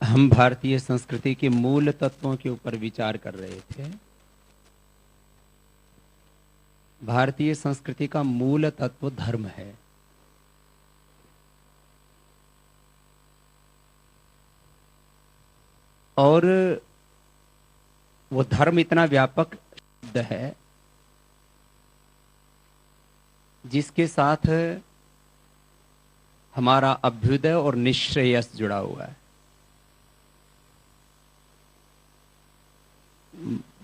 हम भारतीय संस्कृति के मूल तत्वों के ऊपर विचार कर रहे थे। भारतीय संस्कृति का मूल तत्व धर्म है। और वो धर्म इतना व्यापक शब्द है जिसके साथ हमारा अभ्युदय और निश्रेयस जुड़ा हुआ है।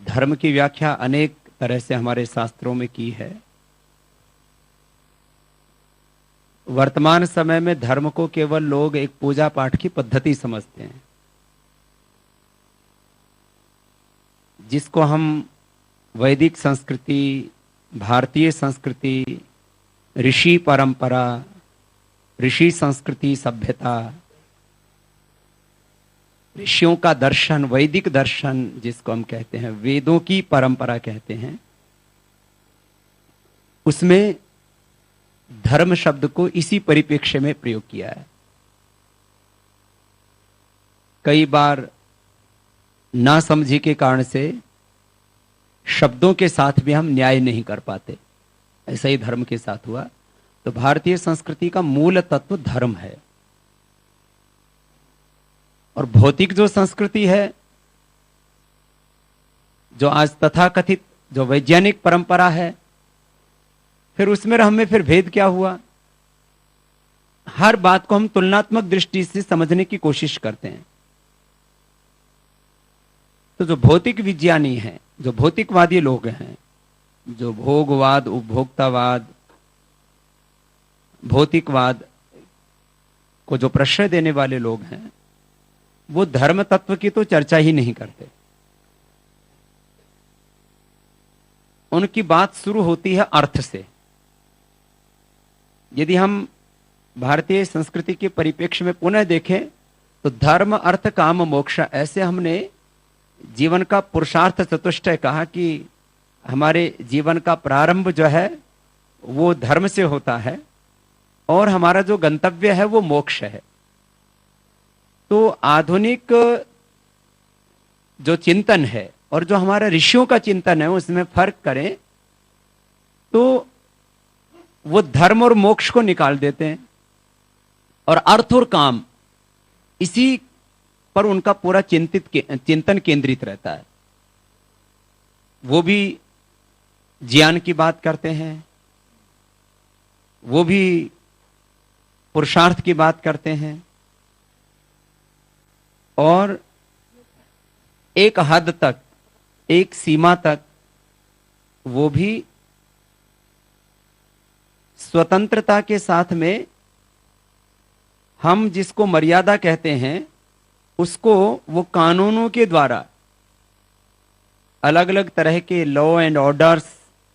धर्म की व्याख्या अनेक तरह से हमारे शास्त्रों में की है। वर्तमान समय में धर्म को केवल लोग एक पूजा पाठ की पद्धति समझते हैं, जिसको हम वैदिक संस्कृति, भारतीय संस्कृति, ऋषि परंपरा, ऋषि संस्कृति, सभ्यता, ऋषियों का दर्शन, वैदिक दर्शन जिसको हम कहते हैं, वेदों की परंपरा कहते हैं, उसमें धर्म शब्द को इसी परिप्रेक्ष्य में प्रयोग किया है। कई बार नासमझी के कारण से शब्दों के साथ भी हम न्याय नहीं कर पाते। ऐसा ही धर्म के साथ हुआ। तो भारतीय संस्कृति का मूल तत्व धर्म है। और भौतिक जो संस्कृति है, जो आज तथाकथित जो वैज्ञानिक परंपरा है, फिर उसमें हमें फिर भेद क्या हुआ? हर बात को हम तुलनात्मक दृष्टि से समझने की कोशिश करते हैं। तो जो भौतिक विज्ञानी हैं, जो भौतिकवादी लोग हैं, जो भोगवाद, उपभोक्तावाद, भौतिकवाद को जो प्रश्रय देने वाले लोग हैं, वो धर्म तत्व की तो चर्चा ही नहीं करते। उनकी बात शुरू होती है अर्थ से। यदि हम भारतीय संस्कृति के परिप्रेक्ष्य में पुनः देखें तो धर्म, अर्थ, काम, मोक्ष, ऐसे हमने जीवन का पुरुषार्थ चतुष्टय कहा कि हमारे जीवन का प्रारंभ जो है वो धर्म से होता है और हमारा जो गंतव्य है वो मोक्ष है। तो आधुनिक जो चिंतन है और जो हमारा ऋषियों का चिंतन है, उसमें फर्क करें तो वो धर्म और मोक्ष को निकाल देते हैं और अर्थ और काम, इसी पर उनका पूरा चिंतन केंद्रित रहता है। वो भी ज्ञान की बात करते हैं, वो भी पुरुषार्थ की बात करते हैं, और एक हद तक, एक सीमा तक वो भी स्वतंत्रता के साथ में हम जिसको मर्यादा कहते हैं, उसको वो कानूनों के द्वारा अलग अलग तरह के लॉ एंड ऑर्डर्स,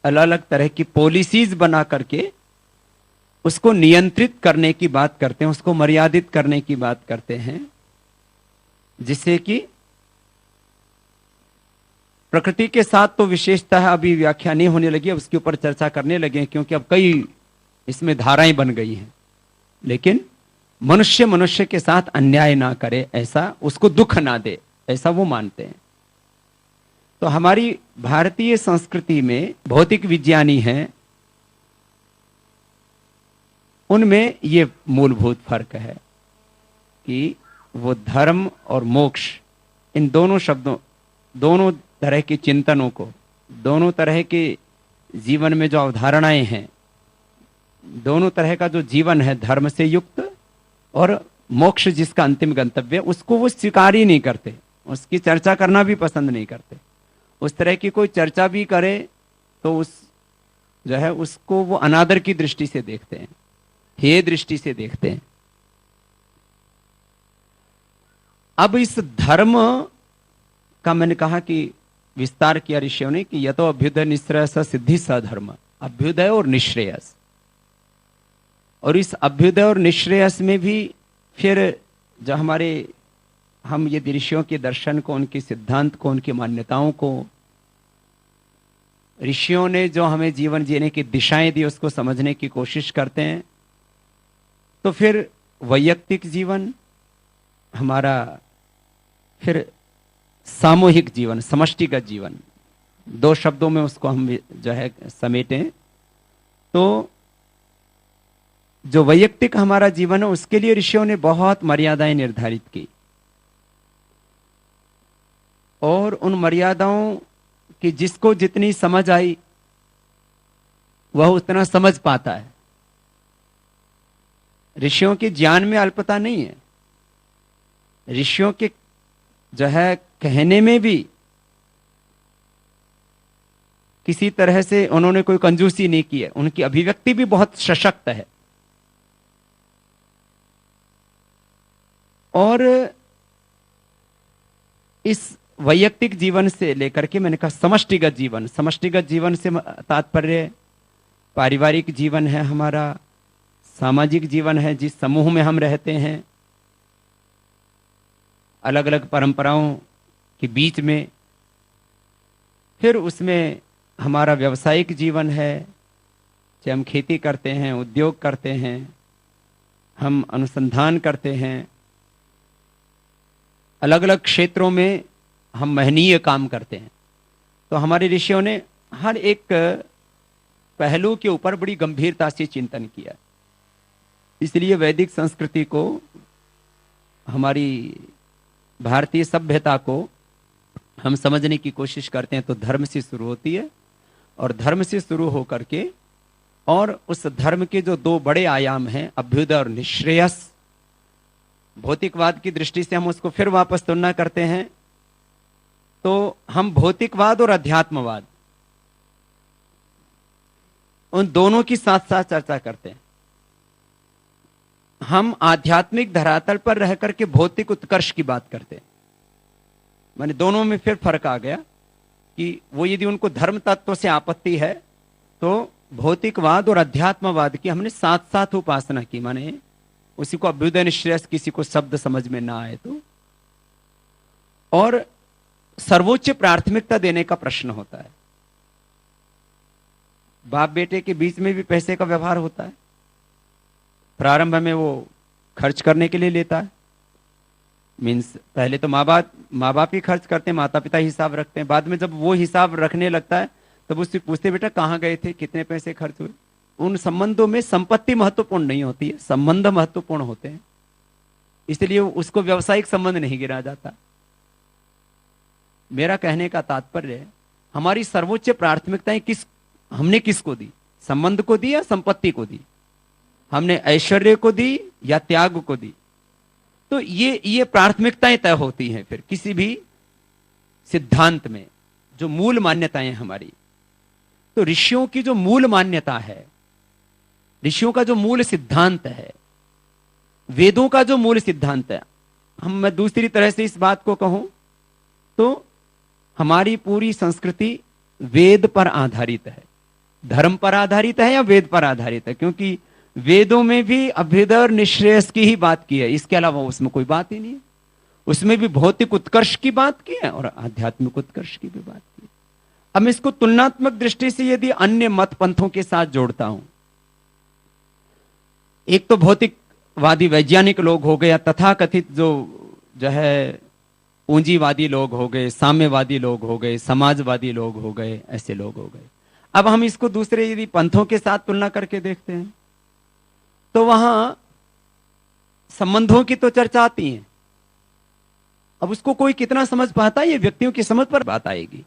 अलग अलग तरह की पॉलिसीज बना करके उसको नियंत्रित करने की बात करते हैं, उसको मर्यादित करने की बात करते हैं, जिससे कि प्रकृति के साथ तो विशेषता है, अभी व्याख्या नहीं होने लगी, अब उसके ऊपर चर्चा करने लगे क्योंकि अब कई इसमें धाराएं बन गई हैं। लेकिन मनुष्य मनुष्य के साथ अन्याय ना करे, ऐसा, उसको दुख ना दे, ऐसा वो मानते हैं। तो हमारी भारतीय संस्कृति में भौतिक विज्ञानी हैं, उनमें ये मूलभूत फर्क है कि वो धर्म और मोक्ष, इन दोनों शब्दों, दोनों तरह के चिंतनों को, दोनों तरह के जीवन में जो अवधारणाएं हैं, दोनों तरह का जो जीवन है धर्म से युक्त और मोक्ष जिसका अंतिम गंतव्य, उसको वो स्वीकार ही नहीं करते, उसकी चर्चा करना भी पसंद नहीं करते। उस तरह की कोई चर्चा भी करे तो उस जो है उसको वो अनादर की दृष्टि से देखते हैं, हेय दृष्टि से देखते हैं। अब इस धर्म का मैंने कहा कि विस्तार किया ऋषियों ने कि यतो अभ्युदय निश्रेयस सिद्धि सधर्म, अभ्युदय और निश्रेयस। और इस अभ्युदय और निश्रेयस में भी फिर जो हम ये ऋषियों के दर्शन को, उनके सिद्धांत को, उनकी मान्यताओं को, ऋषियों ने जो हमें जीवन जीने की दिशाएं दी, उसको समझने की कोशिश करते हैं। तो फिर वैयक्तिक जीवन, हमारा फिर सामूहिक जीवन, समष्टिगत जीवन, दो शब्दों में उसको हम जो है समेटें तो जो वैयक्तिक हमारा जीवन है उसके लिए ऋषियों ने बहुत मर्यादाएं निर्धारित की, और उन मर्यादाओं की जिसको जितनी समझ आई वह उतना समझ पाता है। ऋषियों के ज्ञान में अल्पता नहीं है, ऋषियों के जो है कहने में भी किसी तरह से उन्होंने कोई कंजूसी नहीं की है, उनकी अभिव्यक्ति भी बहुत सशक्त है। और इस वैयक्तिक जीवन से लेकर के मैंने कहा समष्टिगत जीवन, समष्टिगत जीवन से तात्पर्य पारिवारिक जीवन है हमारा, सामाजिक जीवन है जिस समूह में हम रहते हैं, अलग अलग परंपराओं के बीच में, फिर उसमें हमारा व्यावसायिक जीवन है, चाहे हम खेती करते हैं, उद्योग करते हैं, हम अनुसंधान करते हैं, अलग अलग क्षेत्रों में हम महनीय काम करते हैं। तो हमारे ऋषियों ने हर एक पहलू के ऊपर बड़ी गंभीरता से चिंतन किया। इसलिए वैदिक संस्कृति को, हमारी भारतीय सभ्यता को हम समझने की कोशिश करते हैं तो धर्म से शुरू होती है, और धर्म से शुरू होकर के और उस धर्म के जो दो बड़े आयाम हैं, अभ्युदय और निःश्रेयस, भौतिकवाद की दृष्टि से हम उसको फिर वापस तुलना करते हैं तो हम भौतिकवाद और अध्यात्मवाद उन दोनों की साथ साथ चर्चा करते हैं। हम आध्यात्मिक धरातल पर रह करके भौतिक उत्कर्ष की बात करते हैं। माने दोनों में फिर फर्क आ गया कि वो यदि उनको धर्म तत्व से आपत्ति है तो भौतिकवाद और अध्यात्मवाद की हमने साथ साथ उपासना की। माने उसी को अभ्युदय निःश्रेयस किसी को शब्द समझ में ना आए तो, और सर्वोच्च प्राथमिकता देने का प्रश्न होता है। बाप बेटे के बीच में भी पैसे का व्यवहार होता है। प्रारंभ में वो खर्च करने के लिए लेता है, मीन्स पहले तो माँ बाप ही खर्च करते हैं, माता पिता हिसाब रखते हैं। बाद में जब वो हिसाब रखने लगता है तब उससे पूछते बेटा कहाँ गए थे, कितने पैसे खर्च हुए। उन संबंधों में संपत्ति महत्वपूर्ण नहीं होती है, संबंध महत्वपूर्ण होते हैं, इसलिए उसको व्यवसायिक संबंध नहीं गिना जाता। मेरा कहने का तात्पर्य है हमारी सर्वोच्च प्राथमिकताएं हमने किसको दी, संबंध को दी या संपत्ति को दी, हमने ऐश्वर्य को दी या त्याग को दी। तो ये प्राथमिकताएं तय होती हैं फिर किसी भी सिद्धांत में, जो मूल मान्यताएं हमारी। तो ऋषियों की जो मूल मान्यता है, ऋषियों का जो मूल सिद्धांत है, वेदों का जो मूल सिद्धांत है, मैं दूसरी तरह से इस बात को कहूं तो हमारी पूरी संस्कृति वेद पर आधारित है। धर्म पर आधारित है या वेद पर आधारित है? क्योंकि वेदों में भी अभ्युदय और निःश्रेयस की ही बात की है, इसके अलावा उसमें कोई बात ही नहीं है। उसमें भी भौतिक उत्कर्ष की बात की है और आध्यात्मिक उत्कर्ष की भी बात की है। अब मैं इसको तुलनात्मक दृष्टि से यदि अन्य मत पंथों के साथ जोड़ता हूं, एक तो भौतिकवादी वैज्ञानिक लोग हो गए, या तथाकथित जो है पूंजीवादी लोग हो गए, साम्यवादी लोग हो गए, समाजवादी लोग हो गए, ऐसे लोग हो गए। अब हम इसको दूसरे यदि पंथों के साथ तुलना करके देखते हैं तो वहां संबंधों की तो चर्चा आती है। अब उसको कोई कितना समझ पाता है, ये व्यक्तियों की समझ पर बात आएगी।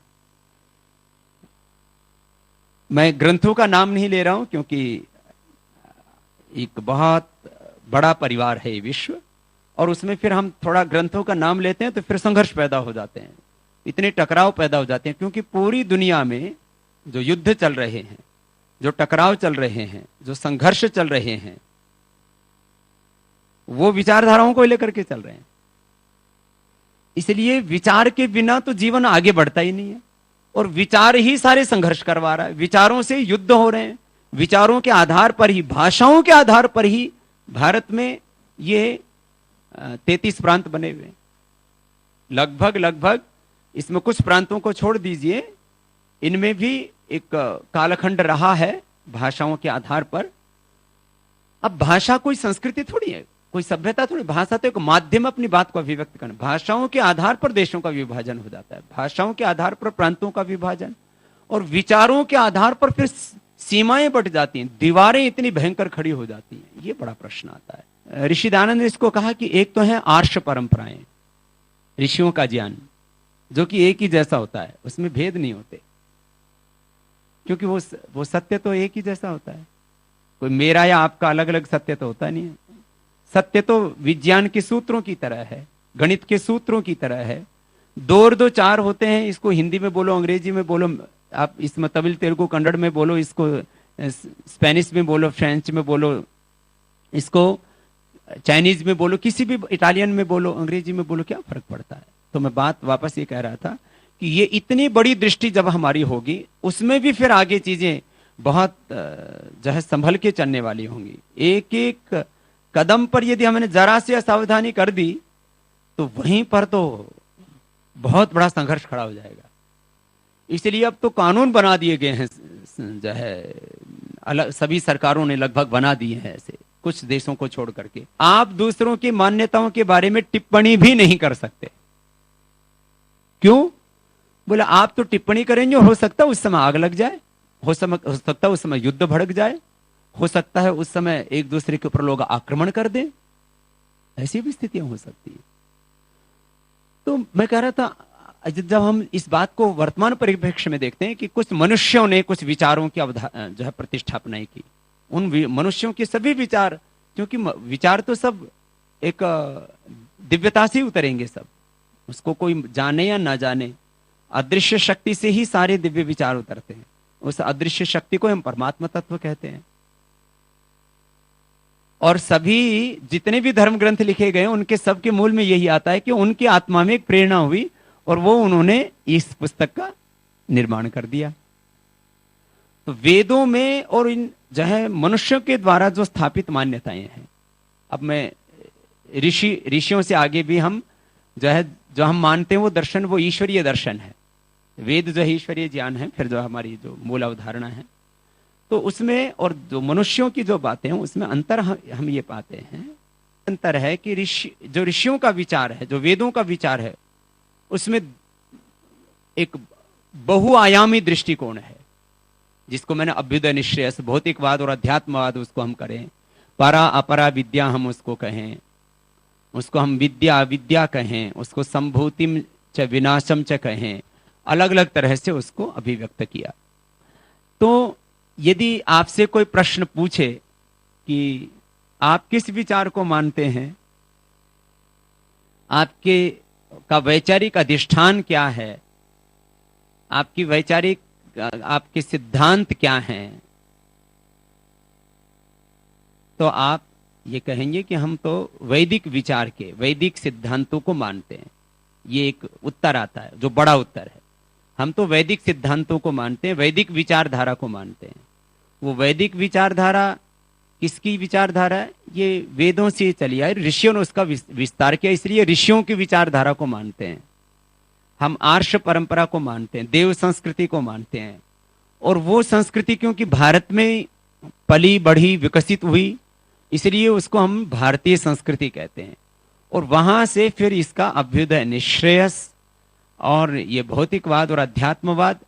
मैं ग्रंथों का नाम नहीं ले रहा हूं क्योंकि एक बहुत बड़ा परिवार है ये विश्व, और उसमें फिर हम थोड़ा ग्रंथों का नाम लेते हैं तो फिर संघर्ष पैदा हो जाते हैं, इतने टकराव पैदा हो जाते हैं। क्योंकि पूरी दुनिया में जो युद्ध चल रहे हैं, जो टकराव चल रहे हैं, जो संघर्ष चल रहे हैं, वो विचारधाराओं को लेकर के चल रहे हैं। इसलिए विचार के बिना तो जीवन आगे बढ़ता ही नहीं है, और विचार ही सारे संघर्ष करवा रहा है। विचारों से युद्ध हो रहे हैं, विचारों के आधार पर ही, भाषाओं के आधार पर ही भारत में ये 33 प्रांत बने हुए हैं। लगभग इसमें कुछ प्रांतों को छोड़ दीजिए, इनमें भी एक कालखंड रहा है भाषाओं के आधार पर। अब भाषा कोई संस्कृति थोड़ी है, कोई सभ्यता थोड़ी, भाषा तो एक माध्यम अपनी बात को अभिव्यक्त करना। भाषाओं के आधार पर देशों का विभाजन हो जाता है, भाषाओं के आधार पर प्रांतों का विभाजन, और विचारों के आधार पर फिर सीमाएं बढ़ जाती हैं, दीवारें इतनी भयंकर खड़ी हो जाती हैं। ये बड़ा प्रश्न आता है। ऋषि दयानंद ने इसको कहा कि एक तो है आर्ष परंपराएं, ऋषियों का ज्ञान जो कि एक ही जैसा होता है, उसमें भेद नहीं होते, क्योंकि वो सत्य तो एक ही जैसा होता है। कोई मेरा या आपका अलग अलग सत्य तो होता नहीं है। सत्य तो विज्ञान के सूत्रों की तरह है, गणित के सूत्रों की तरह है। 2 और 2 4 होते हैं, इसको हिंदी में बोलो, अंग्रेजी में बोलो, आप इसमें तमिल तेलुगु कन्नड़ में बोलो, इसको स्पेनिश में बोलो, फ्रेंच में बोलो, इसको चाइनीज में बोलो, किसी भी इटालियन में बोलो, अंग्रेजी में बोलो, क्या फर्क पड़ता है। तो मैं बात वापस ये कह रहा था कि ये इतनी बड़ी दृष्टि जब हमारी होगी, उसमें भी फिर आगे चीजें बहुत जो है संभल के चलने वाली होंगी। एक एक कदम पर यदि हमने जरा से असावधानी कर दी तो वहीं पर तो बहुत बड़ा संघर्ष खड़ा हो जाएगा। इसलिए अब तो कानून बना दिए गए हैं, जो है अलग सभी सरकारों ने लगभग बना दिए हैं ऐसे, कुछ देशों को छोड़ करके आप दूसरों की मान्यताओं के बारे में टिप्पणी भी नहीं कर सकते। क्यों? बोला आप तो टिप्पणी करेंगे, हो सकता है उस समय आग लग जाए, हो सकता है उस समय युद्ध भड़क जाए, हो सकता है उस समय एक दूसरे के ऊपर लोग आक्रमण कर दें, ऐसी भी स्थितियां हो सकती है। तो मैं कह रहा था, जब हम इस बात को वर्तमान परिप्रेक्ष्य में देखते हैं कि कुछ मनुष्यों ने कुछ विचारों की जो है प्रतिष्ठापनाएं की, उन मनुष्यों के सभी विचार, क्योंकि विचार तो सब एक दिव्यता से उतरेंगे, सब उसको कोई जाने या ना जाने, अदृश्य शक्ति से ही सारे दिव्य विचार उतरते हैं। उस अदृश्य शक्ति को हम परमात्मा तत्व कहते हैं। और सभी जितने भी धर्म ग्रंथ लिखे गए उनके सबके मूल में यही आता है कि उनकी आत्मा में एक प्रेरणा हुई और वो उन्होंने इस पुस्तक का निर्माण कर दिया। तो वेदों में और इन जो है मनुष्यों के द्वारा जो स्थापित मान्यताएं हैं, अब मैं ऋषियों से आगे भी हम जो है जो हम मानते हैं वो दर्शन, वो ईश्वरीय दर्शन है। वेद जो है ईश्वरीय ज्ञान है, फिर जो हमारी जो मूल अवधारणा है, तो उसमें और जो मनुष्यों की जो बातें हैं उसमें अंतर हम ये पाते हैं। अंतर है कि जो ऋषियों का विचार है, जो वेदों का विचार है, उसमें एक बहुआयामी दृष्टिकोण है, जिसको मैंने अभ्युदय निश्रेयस, भौतिकवाद और अध्यात्मवाद उसको हम करें, परा अपरा विद्या हम उसको कहें, उसको हम विद्या विद्या कहें, उसको संभूतिम च विनाशम च कहें, अलग अलग तरह से उसको अभिव्यक्त किया। तो यदि आपसे कोई प्रश्न पूछे कि आप किस विचार को मानते हैं, आपके का वैचारिक अधिष्ठान क्या है, आपकी वैचारिक आपके सिद्धांत क्या हैं, तो आप ये कहेंगे कि हम तो वैदिक विचार के, वैदिक सिद्धांतों को मानते हैं। ये एक उत्तर आता है जो बड़ा उत्तर है। हम तो वैदिक सिद्धांतों को मानते हैं, वैदिक विचारधारा को मानते हैं। वो वैदिक विचारधारा किसकी विचारधारा है? ये वेदों से चली आई, ऋषियों ने उसका विस्तार किया, इसलिए ऋषियों की विचारधारा को मानते हैं। हम आर्ष परंपरा को मानते हैं, देव संस्कृति को मानते हैं। और वो संस्कृति क्योंकि भारत में पली बढ़ी विकसित हुई, इसलिए उसको हम भारतीय संस्कृति कहते हैं। और वहां से फिर इसका अभ्युदय निश्रेयस और ये भौतिकवाद और अध्यात्मवाद,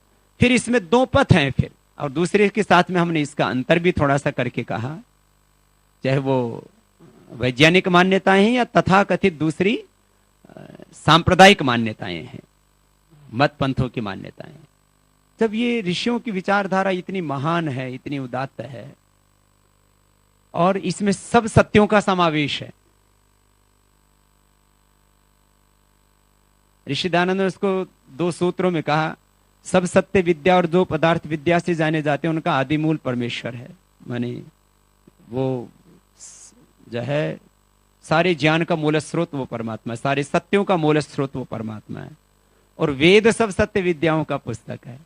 फिर इसमें 2 पथ हैं फिर, और दूसरे के साथ में हमने इसका अंतर भी थोड़ा सा करके कहा, चाहे वो वैज्ञानिक मान्यताएं हैं या तथाकथित दूसरी सांप्रदायिक मान्यताएं हैं, मत पंथों की मान्यताएं। जब ये ऋषियों की विचारधारा इतनी महान है, इतनी उदात्त है, और इसमें सब सत्यों का समावेश है। ऋषि दयानंद ने उसको 2 सूत्रों में कहा, सब सत्य विद्या और जो पदार्थ विद्या से जाने जाते हैं उनका आदि मूल परमेश्वर है। माने वो जो है सारे ज्ञान का मूल स्रोत वो परमात्मा है, सारे सत्यों का मूल स्रोत वो परमात्मा है। और वेद सब सत्य विद्याओं का पुस्तक है,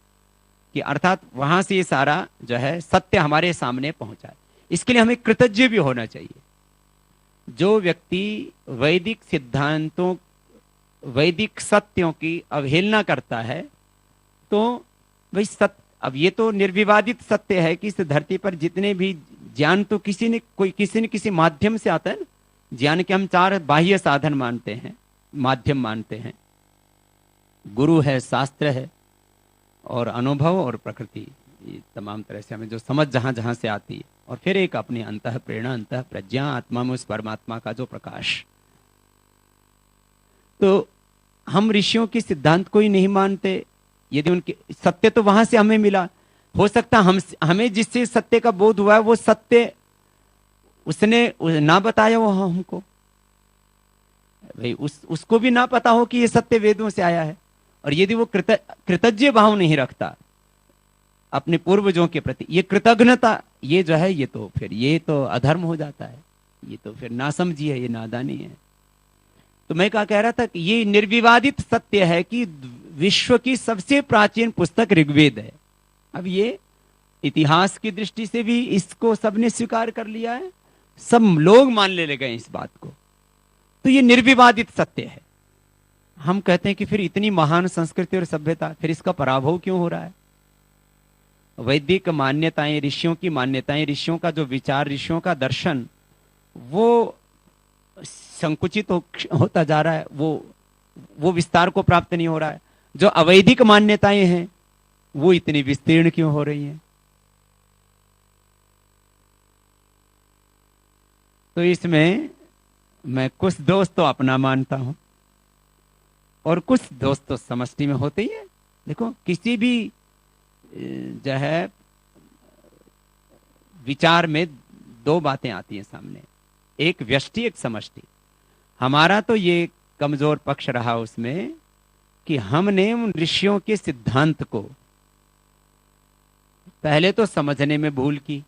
कि अर्थात वहां से ये सारा जो है सत्य हमारे सामने पहुंचा है। इसके लिए हमें कृतज्ञ भी होना चाहिए। जो व्यक्ति वैदिक सिद्धांतों, वैदिक सत्यों की अवहेलना करता है, तो भाई सत्य, अब ये तो निर्विवादित सत्य है कि इस धरती पर जितने भी ज्ञान तो किसी न किसी माध्यम से आता है ना, ज्ञान के हम 4 बाह्य साधन मानते हैं, माध्यम मानते हैं। गुरु है, शास्त्र है, और अनुभव और प्रकृति। ये तमाम तरह से हमें जो समझ जहां जहां से आती है, और फिर एक अपनी अंतः प्रेरणा, अंतः प्रज्ञा, आत्मा में उस परमात्मा का जो प्रकाश। तो हम ऋषियों के सिद्धांत को ही नहीं मानते। यदि उनके सत्य तो वहां से हमें मिला, हो सकता हमें जिससे सत्य का बोध हुआ है वो सत्य उसने ना बताया हो हमको, भाई उसको भी ना पता हो कि ये सत्य वेदों से आया है। और यदि वो कृतज्ञ भाव नहीं रखता अपने पूर्वजों के प्रति, ये कृतज्ञता, ये जो है, ये तो फिर ये तो अधर्म हो जाता है, ये तो फिर नासमझी है, ये नादानी है। तो मैं क्या कह रहा था कि ये निर्विवादित सत्य है कि विश्व की सबसे प्राचीन पुस्तक ऋग्वेद है। अब ये इतिहास की दृष्टि से भी इसको सबने स्वीकार कर लिया है, सब लोग मान ले गए इस बात को। तो ये निर्विवादित सत्य है। हम कहते हैं कि फिर इतनी महान संस्कृति और सभ्यता, फिर इसका पराभव क्यों हो रहा है? वैदिक मान्यताएं, ऋषियों की मान्यताएं, ऋषियों का जो विचार, ऋषियों का दर्शन, वो संकुचित होता जा रहा है, वो विस्तार को प्राप्त नहीं हो रहा है। जो अवैधिक मान्यताएं हैं वो इतनी विस्तीर्ण क्यों हो रही हैं? तो इसमें मैं कुछ दोस्त तो अपना मानता हूं और कुछ दोस्त तो समष्टि में होते ही है। देखो, किसी भी जो है विचार में 2 बातें आती हैं सामने, एक व्यष्टि, एक समष्टि। हमारा तो ये कमजोर पक्ष रहा उसमें कि हमने उन ऋषियों के सिद्धांत को पहले तो समझने में भूल की,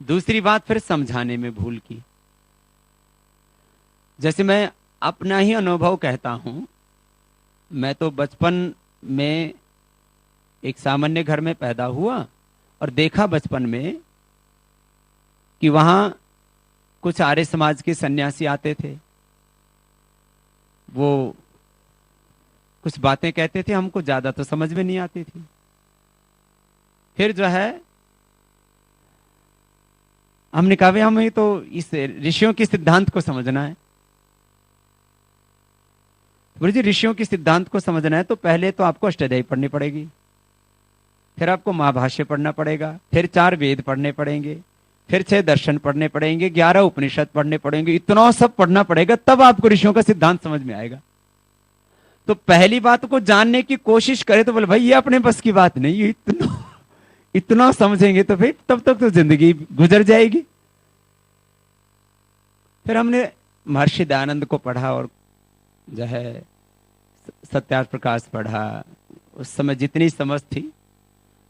दूसरी बात फिर समझाने में भूल की। जैसे मैं अपना ही अनुभव कहता हूं, मैं तो बचपन में एक सामान्य घर में पैदा हुआ और देखा बचपन में कि वहां कुछ आर्य समाज के सन्यासी आते थे, वो कुछ बातें कहते थे, हमको ज्यादा तो समझ में नहीं आती थी। फिर जो है हमने कहा भाई हमें तो इस ऋषियों के सिद्धांत को समझना है। बोले जी, ऋषियों के सिद्धांत को समझना है तो पहले तो आपको अष्टाध्यायी पढ़नी पड़ेगी, फिर आपको महाभाष्य पढ़ना पड़ेगा, फिर 4 वेद पढ़ने पड़ेंगे, फिर 6 दर्शन पढ़ने पड़ेंगे, 11 उपनिषद पढ़ने पड़ेंगे, इतना सब पढ़ना पड़ेगा, तब आपको ऋषियों का सिद्धांत समझ में आएगा। तो पहली बात को जानने की कोशिश करें तो बोले भाई ये अपने बस की बात नहीं, ये इतना समझेंगे तो फिर तब तक तो जिंदगी गुजर जाएगी। फिर हमने महर्षि दयानंद को पढ़ा और जो है सत्यार्थ प्रकाश पढ़ा, उस समय जितनी समझ थी।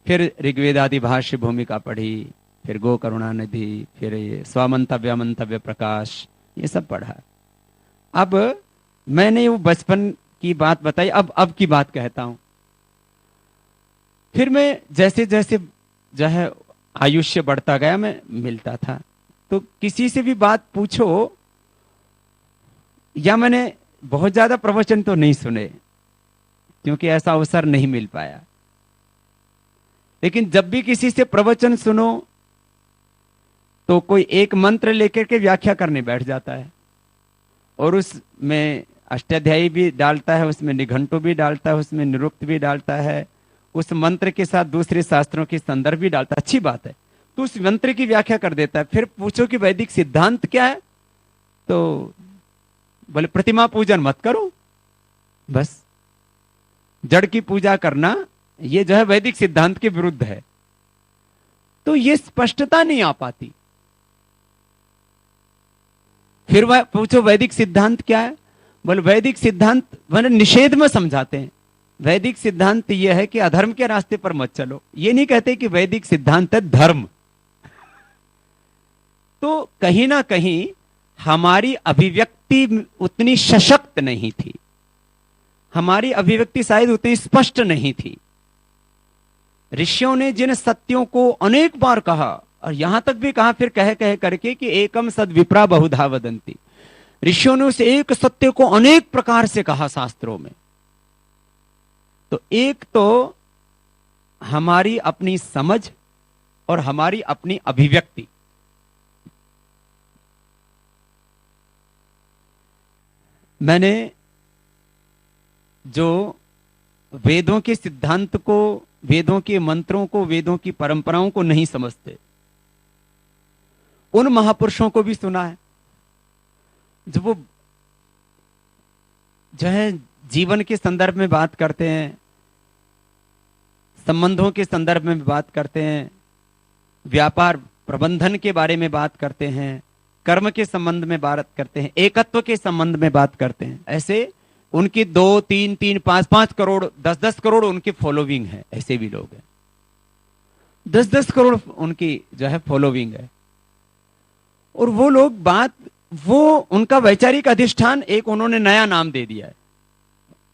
फिर ऋग्वेद आदि भाष्य भूमिका पढ़ी, फिर गो करुणा निधि, फिर ये स्वमंतव्य मंतव्य प्रकाश, ये सब पढ़ा। अब मैंने वो बचपन की बात बताई, अब की बात कहता हूं। फिर मैं जैसे जैसे जो है आयुष्य बढ़ता गया, मैं मिलता था तो किसी से भी बात पूछो, या मैंने बहुत ज्यादा प्रवचन तो नहीं सुने क्योंकि ऐसा अवसर नहीं मिल पाया, लेकिन जब भी किसी से प्रवचन सुनो तो कोई एक मंत्र लेकर के व्याख्या करने बैठ जाता है और उसमें अष्टाध्यायी भी डालता है, उसमें निघंटु भी डालता है, उसमें निरुक्त भी डालता है, उस मंत्र के साथ दूसरे शास्त्रों के संदर्भ भी डालता है। अच्छी बात है, तो उस मंत्र की व्याख्या कर देता है। फिर पूछो कि वैदिक सिद्धांत क्या है, तो बोले प्रतिमा पूजन मत करो, बस जड़ की पूजा करना ये जो है वैदिक सिद्धांत के विरुद्ध है। तो ये स्पष्टता नहीं आ पाती। फिर वह पूछो वैदिक सिद्धांत क्या है, बोले वैदिक सिद्धांत मैंने निषेध में समझाते हैं। वैदिक सिद्धांत यह है कि अधर्म के रास्ते पर मत चलो, ये नहीं कहते कि वैदिक सिद्धांत है धर्म। तो कहीं ना कहीं हमारी अभिव्यक्ति उतनी सशक्त नहीं थी, हमारी अभिव्यक्ति शायद उतनी स्पष्ट नहीं थी। ऋषियों ने जिन सत्यों को अनेक बार कहा और यहां तक भी कहा फिर कह कह करके कि एकम सद विप्रा बहुधा वदंती, ऋषियों ने उस एक सत्य को अनेक प्रकार से कहा शास्त्रों में। तो एक तो हमारी अपनी समझ और हमारी अपनी अभिव्यक्ति, मैंने जो वेदों के सिद्धांत को, वेदों के मंत्रों को, वेदों की परंपराओं को नहीं समझते, उन महापुरुषों को भी सुना है जो वो जो है जीवन के संदर्भ में बात करते हैं, संबंधों के संदर्भ में बात करते हैं, व्यापार प्रबंधन के बारे में बात करते हैं, कर्म के संबंध में बात करते हैं, एकत्व के संबंध में बात करते हैं। ऐसे उनकी 2, 3, 3, 5, 5 करोड़, 10-10 करोड़ उनकी फॉलोविंग है। ऐसे भी लोग हैं, 10-10 करोड़ उनकी जो है फॉलोविंग है। और वो लोग वो उनका वैचारिक अधिष्ठान एक उन्होंने नया नाम दे दिया है।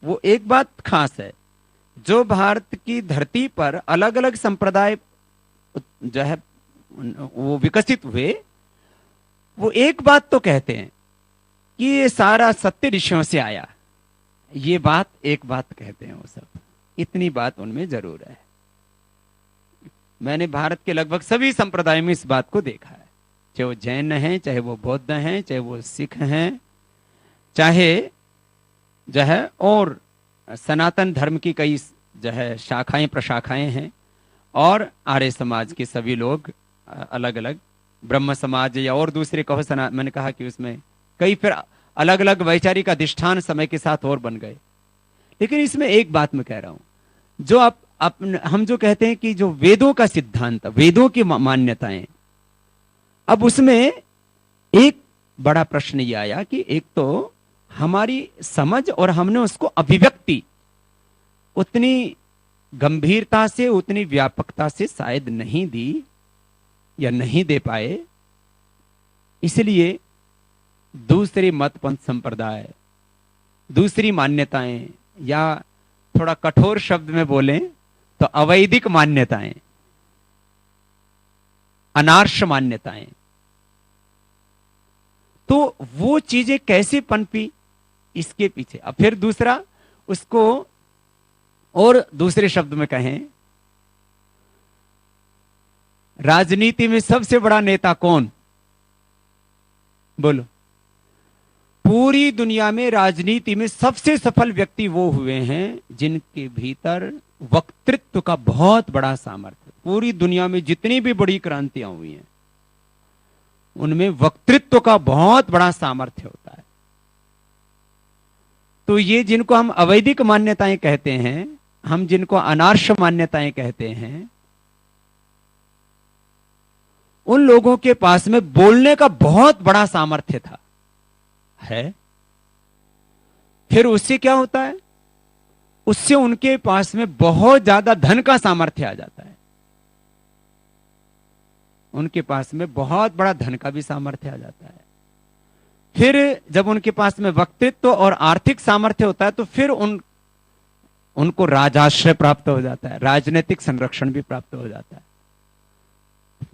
वो एक बात खास है, जो भारत की धरती पर अलग अलग संप्रदाय जो है वो विकसित हुए, वो एक बात तो कहते हैं कि ये सारा सत्य ऋषियों से आया। ये बात एक बात कहते हैं वो सब, इतनी बात उनमें जरूर है। मैंने भारत के लगभग सभी संप्रदायों में इस बात को देखा है, चाहे वो जैन हैं, चाहे वो बौद्ध हैं, चाहे वो सिख हैं, चाहे जो है और सनातन धर्म की कई जो है शाखाएं प्रशाखाएं हैं, और आर्य समाज के सभी लोग अलग अलग, ब्रह्म समाज या और दूसरे कहो, मैंने कहा कि उसमें कई फिर अलग अलग वैचारिक अधिष्ठान समय के साथ और बन गए। लेकिन इसमें एक बात मैं कह रहा हूं, जो हम जो कहते हैं कि जो वेदों का सिद्धांत, वेदों की मान्यताएं, अब उसमें एक बड़ा प्रश्न ये आया कि एक तो हमारी समझ और हमने उसको अभिव्यक्ति उतनी गंभीरता से, उतनी व्यापकता से शायद नहीं दी या नहीं दे पाए, इसलिए दूसरे मत पंथ संप्रदाय, दूसरी मान्यताएं, या थोड़ा कठोर शब्द में बोलें तो अवैदिक मान्यताएं, अनार्ष मान्यताएं, तो वो चीजें कैसे पनपी इसके पीछे। अब फिर दूसरा, उसको और दूसरे शब्द में कहें, राजनीति में सबसे बड़ा नेता कौन? बोलो। पूरी दुनिया में राजनीति में सबसे सफल व्यक्ति वो हुए हैं जिनके भीतर वक्तृत्व का बहुत बड़ा सामर्थ्य। पूरी दुनिया में जितनी भी बड़ी क्रांतियां हुई हैं, उनमें वक्तृत्व का बहुत बड़ा सामर्थ्य होता है। तो ये जिनको हम अवैदिक मान्यताएं कहते हैं, हम जिनको अनार्ष मान्यताएं कहते हैं, उन लोगों के पास में बोलने का बहुत बड़ा सामर्थ्य था, है। फिर उससे क्या होता है? उससे उनके पास में बहुत ज्यादा धन का सामर्थ्य आ जाता है। उनके पास में बहुत बड़ा धन का भी सामर्थ्य आ जाता है। फिर जब उनके पास में वक्तृत्व और आर्थिक सामर्थ्य होता है, तो फिर उनको राजाश्रय प्राप्त हो जाता है, राजनीतिक संरक्षण भी प्राप्त हो जाता है।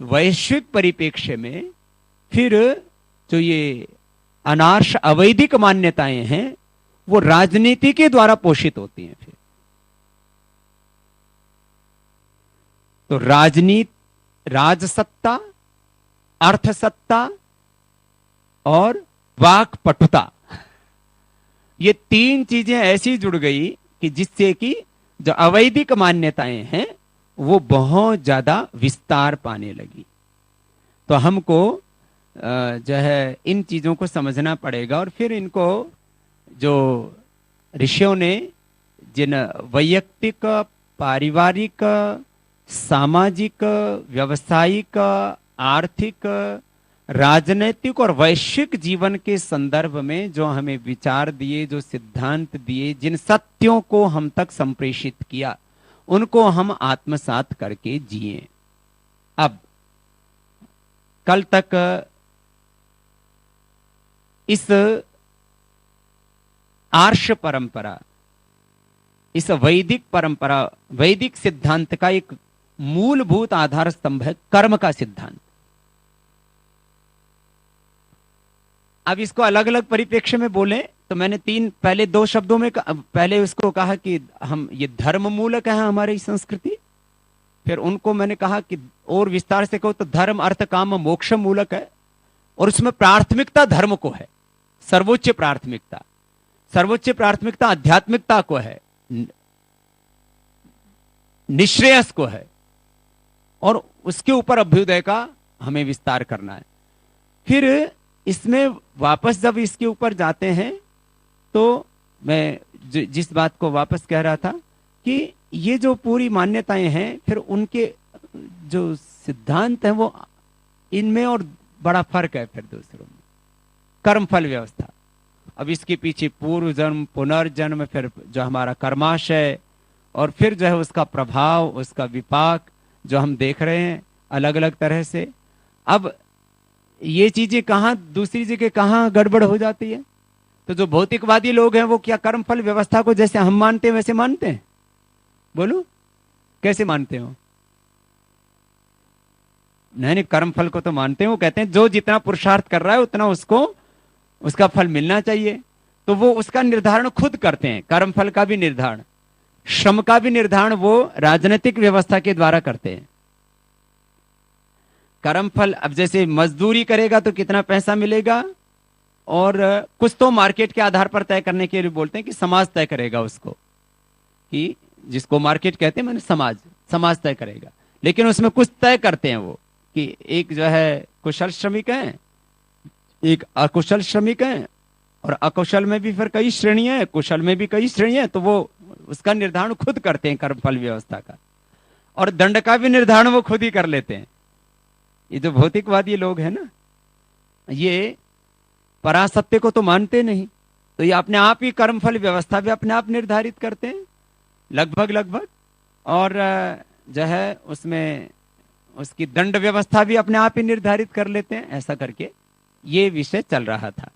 वैश्विक परिप्रेक्ष्य में फिर जो ये अनार्ष अवैदिक मान्यताएं हैं, वो राजनीति के द्वारा पोषित होती हैं। फिर तो राजसत्ता, अर्थसत्ता और वाक्पटुता, ये तीन चीजें ऐसी जुड़ गई कि जिससे कि जो अवैदिक मान्यताएं हैं वो बहुत ज्यादा विस्तार पाने लगी। तो हमको जो है इन चीजों को समझना पड़ेगा, और फिर इनको जो ऋषियों ने जिन वैयक्तिक, पारिवारिक, सामाजिक, व्यावसायिक, आर्थिक, राजनैतिक और वैश्विक जीवन के संदर्भ में जो हमें विचार दिए, जो सिद्धांत दिए, जिन सत्यों को हम तक संप्रेषित किया, उनको हम आत्मसात करके जिए। अब कल तक इस आर्ष परंपरा, इस वैदिक परंपरा, वैदिक सिद्धांत का एक मूलभूत आधार स्तंभ है कर्म का सिद्धांत। अब इसको अलग अलग परिप्रेक्ष्य में बोलें तो मैंने पहले दो शब्दों में पहले उसको कहा कि हम ये धर्म मूलक है हमारी संस्कृति। फिर उनको मैंने कहा कि और विस्तार से कहो तो धर्म, अर्थ, काम, मोक्ष मूलक है, और उसमें प्राथमिकता धर्म को है, सर्वोच्च प्राथमिकता। सर्वोच्च प्राथमिकता आध्यात्मिकता को है, निश्रेयस को है, और उसके ऊपर अभ्युदय का हमें विस्तार करना है। फिर इसमें वापस जब इसके ऊपर जाते हैं तो मैं जिस बात को वापस कह रहा था कि ये जो पूरी मान्यताएं हैं, फिर उनके जो सिद्धांत है वो इनमें और बड़ा फर्क है फिर दूसरों में। कर्मफल व्यवस्था, अब इसके पीछे पूर्व जन्म, पुनर्जन्म, फिर जो हमारा कर्माशय, और फिर जो है उसका प्रभाव, उसका विपाक जो हम देख रहे हैं अलग अलग तरह से। अब ये चीजें कहाँ दूसरी जगह कहाँ गड़बड़ हो जाती है? तो जो भौतिकवादी लोग हैं वो क्या कर्मफल व्यवस्था को जैसे हम मानते हैं वैसे मानते हैं? बोलो, कैसे मानते हो? नहीं, कर्मफल को तो मानते हैं। वो कहते हैं जो जितना पुरुषार्थ कर रहा है उतना उसको उसका फल मिलना चाहिए, तो वो उसका निर्धारण खुद करते हैं। कर्मफल का भी निर्धारण, श्रम का भी निर्धारण वो राजनीतिक व्यवस्था के द्वारा करते हैं। कर्मफल, अब जैसे मजदूरी करेगा तो कितना पैसा मिलेगा, और कुछ तो मार्केट के आधार पर तय करने के लिए बोलते हैं कि समाज तय करेगा उसको, कि जिसको मार्केट कहते हैं, मैंने समाज तय करेगा। लेकिन उसमें कुछ तय करते हैं वो, कि एक जो है कुशल श्रमिक है, एक अकुशल श्रमिक है, और अकुशल में भी फिर कई श्रेणियां हैं, कुशल में भी कई श्रेणियां हैं, तो वो उसका निर्धारण खुद करते हैं कर्मफल व्यवस्था का। और दंड का भी निर्धारण वो खुद ही कर लेते हैं। ये जो भौतिकवादी लोग हैं ना, ये परासत्य को तो मानते नहीं, तो ये अपने आप ही कर्मफल व्यवस्था भी अपने आप निर्धारित करते हैं लगभग, और जो है उसमें उसकी दंड व्यवस्था भी अपने आप ही निर्धारित कर लेते हैं। ऐसा करके ये विषय चल रहा था।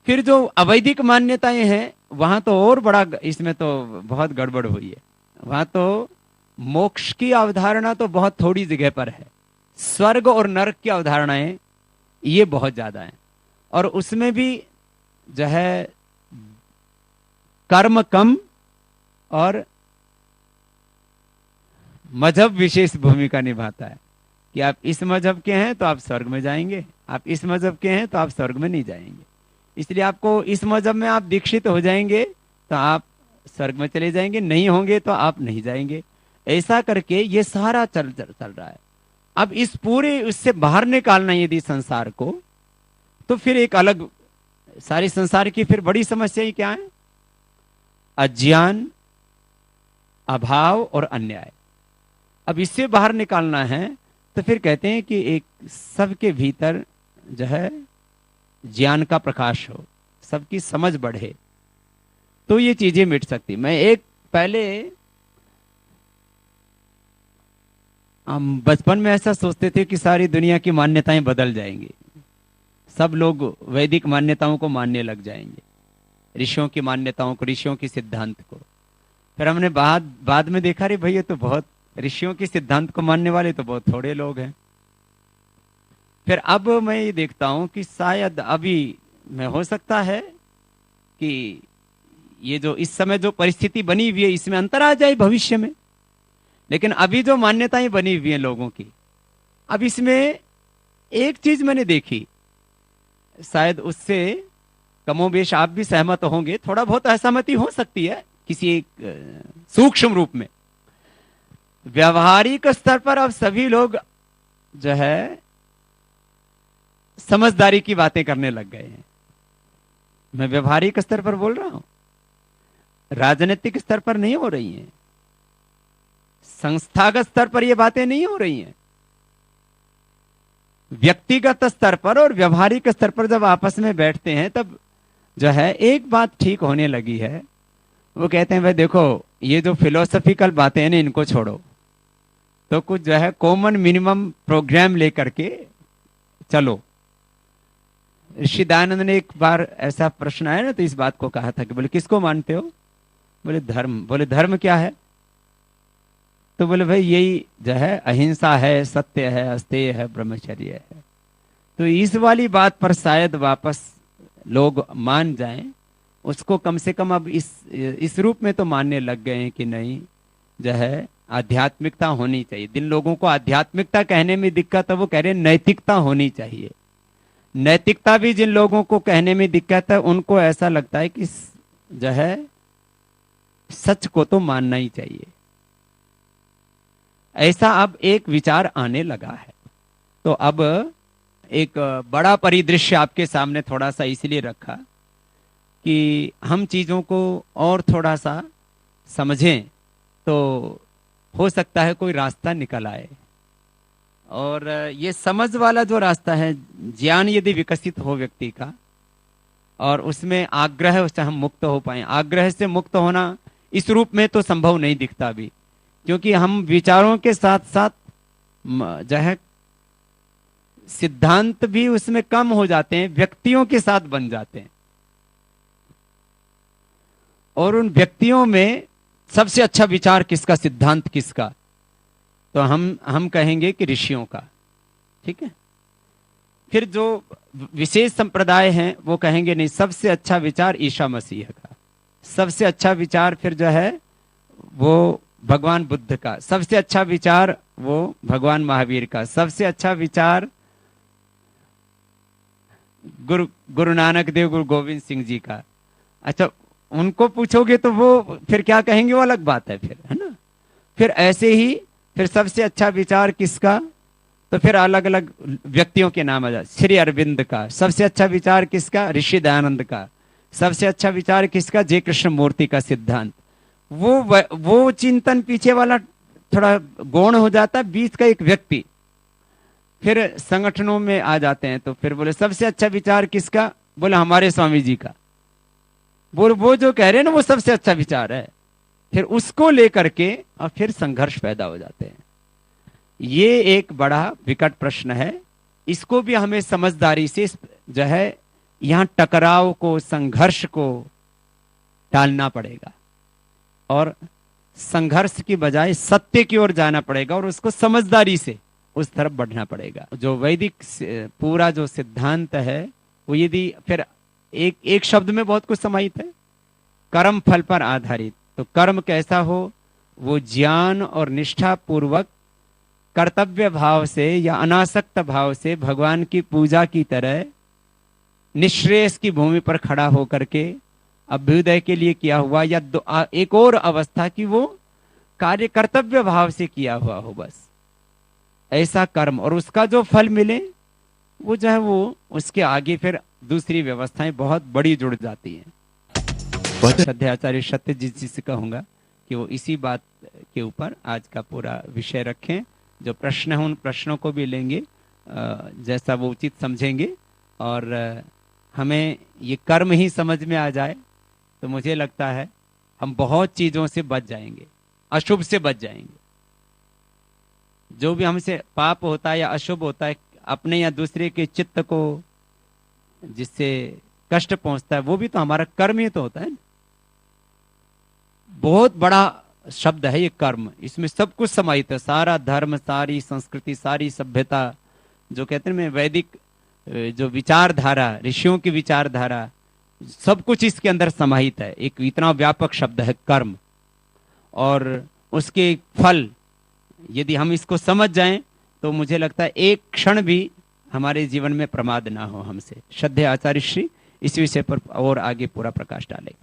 फिर जो अवैदिक मान्यताएं हैं वहां तो और बड़ा, इसमें तो बहुत गड़बड़ हुई है। वहां तो मोक्ष की अवधारणा तो बहुत थोड़ी जगह पर है, स्वर्ग और नरक की अवधारणाएं ये बहुत ज्यादा है, और उसमें भी जो है कर्म कम और मजहब विशेष भूमिका निभाता है, कि आप इस मजहब के हैं तो आप स्वर्ग में जाएंगे, आप इस मजहब के हैं तो आप स्वर्ग में नहीं जाएंगे, इसलिए आपको इस मजहब में आप दीक्षित हो जाएंगे तो आप स्वर्ग में चले जाएंगे, नहीं होंगे तो आप नहीं जाएंगे। ऐसा करके ये सारा चल रहा है। अब इस पूरे उससे बाहर निकालना यदि संसार को, तो फिर एक अलग सारी संसार की फिर बड़ी समस्या ही क्या है? अज्ञान, अभाव और अन्याय। अब इससे बाहर निकालना है तो फिर कहते हैं कि एक सबके भीतर जो है ज्ञान का प्रकाश हो, सबकी समझ बढ़े, तो ये चीजें मिट सकती। मैं एक पहले हम बचपन में ऐसा सोचते थे कि सारी दुनिया की मान्यताएं बदल जाएंगी, सब लोग वैदिक मान्यताओं को मानने लग जाएंगे, ऋषियों की मान्यताओं को, ऋषियों की सिद्धांत को। फिर हमने बाद में देखा, रे भैया तो बहुत ऋषियों के सिद्धांत को मानने वाले तो बहुत थोड़े लोग हैं। फिर अब मैं ये देखता हूं कि शायद अभी में हो सकता है कि ये जो इस समय जो परिस्थिति बनी हुई है इसमें अंतर आ जाए भविष्य में, लेकिन अभी जो मान्यताएं बनी हुई हैं लोगों की, अब इसमें एक चीज मैंने देखी, शायद उससे कमोबेश आप भी सहमत होंगे, थोड़ा बहुत असहमति हो सकती है किसी एक सूक्ष्म रूप में। व्यवहारिक स्तर पर अब सभी लोग जो है समझदारी की बातें करने लग गए हैं। मैं व्यवहारिक स्तर पर बोल रहा हूं, राजनीतिक स्तर पर नहीं हो रही हैं, संस्थागत स्तर पर ये बातें नहीं हो रही हैं। व्यक्तिगत स्तर पर और व्यवहारिक स्तर पर जब आपस में बैठते हैं तब जो है एक बात ठीक होने लगी है। वो कहते हैं भाई देखो, ये जो फिलोसफिकल बातें हैं ना इनको छोड़ो, तो कुछ जो है कॉमन मिनिमम प्रोग्राम लेकर के चलो। ऋषि दयानंद ने एक बार ऐसा प्रश्न आया ना, तो इस बात को कहा था कि बोले किसको मानते हो? बोले धर्म। बोले धर्म क्या है? तो बोले भाई यही जो है अहिंसा है, सत्य है, अस्तेय है, ब्रह्मचर्य है। तो इस वाली बात पर शायद वापस लोग मान जाएं, उसको कम से कम अब इस रूप में तो मानने लग गए हैं कि नहीं जो है आध्यात्मिकता होनी चाहिए। जिन लोगों को आध्यात्मिकता कहने में दिक्कत है वो कह रहे हैं नैतिकता होनी चाहिए। नैतिकता भी जिन लोगों को कहने में दिक्कत है उनको ऐसा लगता है कि जो है सच को तो मानना ही चाहिए। ऐसा अब एक विचार आने लगा है। तो अब एक बड़ा परिदृश्य आपके सामने थोड़ा सा इसलिए रखा कि हम चीजों को और थोड़ा सा समझें, तो हो सकता है कोई रास्ता निकल आए। और ये समझ वाला जो रास्ता है, ज्ञान यदि विकसित हो व्यक्ति का और उसमें आग्रह, उससे हम मुक्त हो पाए। आग्रह से मुक्त होना इस रूप में तो संभव नहीं दिखता अभी, क्योंकि हम विचारों के साथ साथ जो है सिद्धांत भी उसमें कम हो जाते हैं, व्यक्तियों के साथ बन जाते हैं। और उन व्यक्तियों में सबसे अच्छा विचार किसका, सिद्धांत किसका? तो हम कहेंगे कि ऋषियों का। ठीक है। फिर जो विशेष संप्रदाय हैं वो कहेंगे नहीं, सबसे अच्छा विचार ईसा मसीह का, सबसे अच्छा विचार फिर जो है वो भगवान बुद्ध का, सबसे अच्छा विचार वो भगवान महावीर का, सबसे अच्छा विचार गुरु नानक देव, गुरु गोविंद सिंह जी का। अच्छा, उनको पूछोगे तो वो फिर क्या कहेंगे, वो अलग बात है फिर, है ना। फिर ऐसे ही फिर सबसे अच्छा विचार किसका, तो फिर अलग अलग व्यक्तियों के नाम आ जाते। श्री अरविंद का। सबसे अच्छा विचार किसका, ऋषि दयानंद का। सबसे अच्छा विचार किसका, जय कृष्ण मूर्ति का सिद्धांत। वो चिंतन पीछे वाला थोड़ा गौण हो जाता है, बीच का एक व्यक्ति। फिर संगठनों में आ जाते हैं तो फिर बोले सबसे अच्छा विचार किसका, बोले हमारे स्वामी जी का। बोले वो जो कह रहे हैं ना वो सबसे अच्छा विचार है। फिर उसको लेकर के और फिर संघर्ष पैदा हो जाते हैं। ये एक बड़ा विकट प्रश्न है। इसको भी हमें समझदारी से जो है यहां टकराव को, संघर्ष को टालना पड़ेगा और संघर्ष की बजाय सत्य की ओर जाना पड़ेगा और उसको समझदारी से उस तरफ बढ़ना पड़ेगा। जो वैदिक पूरा जो सिद्धांत है वो यदि फिर एक शब्द में बहुत कुछ समाहित है, कर्म फल पर आधारित। तो कर्म कैसा हो, वो ज्ञान और निष्ठा पूर्वक कर्तव्य भाव से या अनासक्त भाव से भगवान की पूजा की तरह निश्रेयस की भूमि पर खड़ा होकर के अभ्युदय के लिए किया हुआ, या एक और अवस्था की वो कार्य कर्तव्य भाव से किया हुआ हो, बस ऐसा कर्म। और उसका जो फल मिले वो जो है वो उसके आगे फिर दूसरी व्यवस्थाएं बहुत बड़ी जुड़ जाती हैं। श्रद्धाचार्य सत्यजीत जी से कहूंगा कि वो इसी बात के ऊपर आज का पूरा विषय रखें। जो प्रश्न है उन प्रश्नों को भी लेंगे जैसा वो उचित समझेंगे, और हमें ये कर्म ही समझ में आ जाए तो मुझे लगता है हम बहुत चीजों से बच जाएंगे, अशुभ से बच जाएंगे। जो भी हमसे पाप होता है या अशुभ होता है, अपने या दूसरे के चित्त को जिससे कष्ट पहुंचता है, वो भी तो हमारा कर्म ही तो होता है। बहुत बड़ा शब्द है ये कर्म, इसमें सब कुछ समाहित है, सारा धर्म, सारी संस्कृति, सारी सभ्यता। जो कहते हैं वैदिक जो विचारधारा, ऋषियों की विचारधारा, सब कुछ इसके अंदर समाहित है। एक इतना व्यापक शब्द है कर्म, और उसके फल यदि हम इसको समझ जाएं तो मुझे लगता है एक क्षण भी हमारे जीवन में प्रमाद ना हो हमसे। श्रद्धेय आचार्य श्री इस विषय पर और आगे पूरा प्रकाश डाले।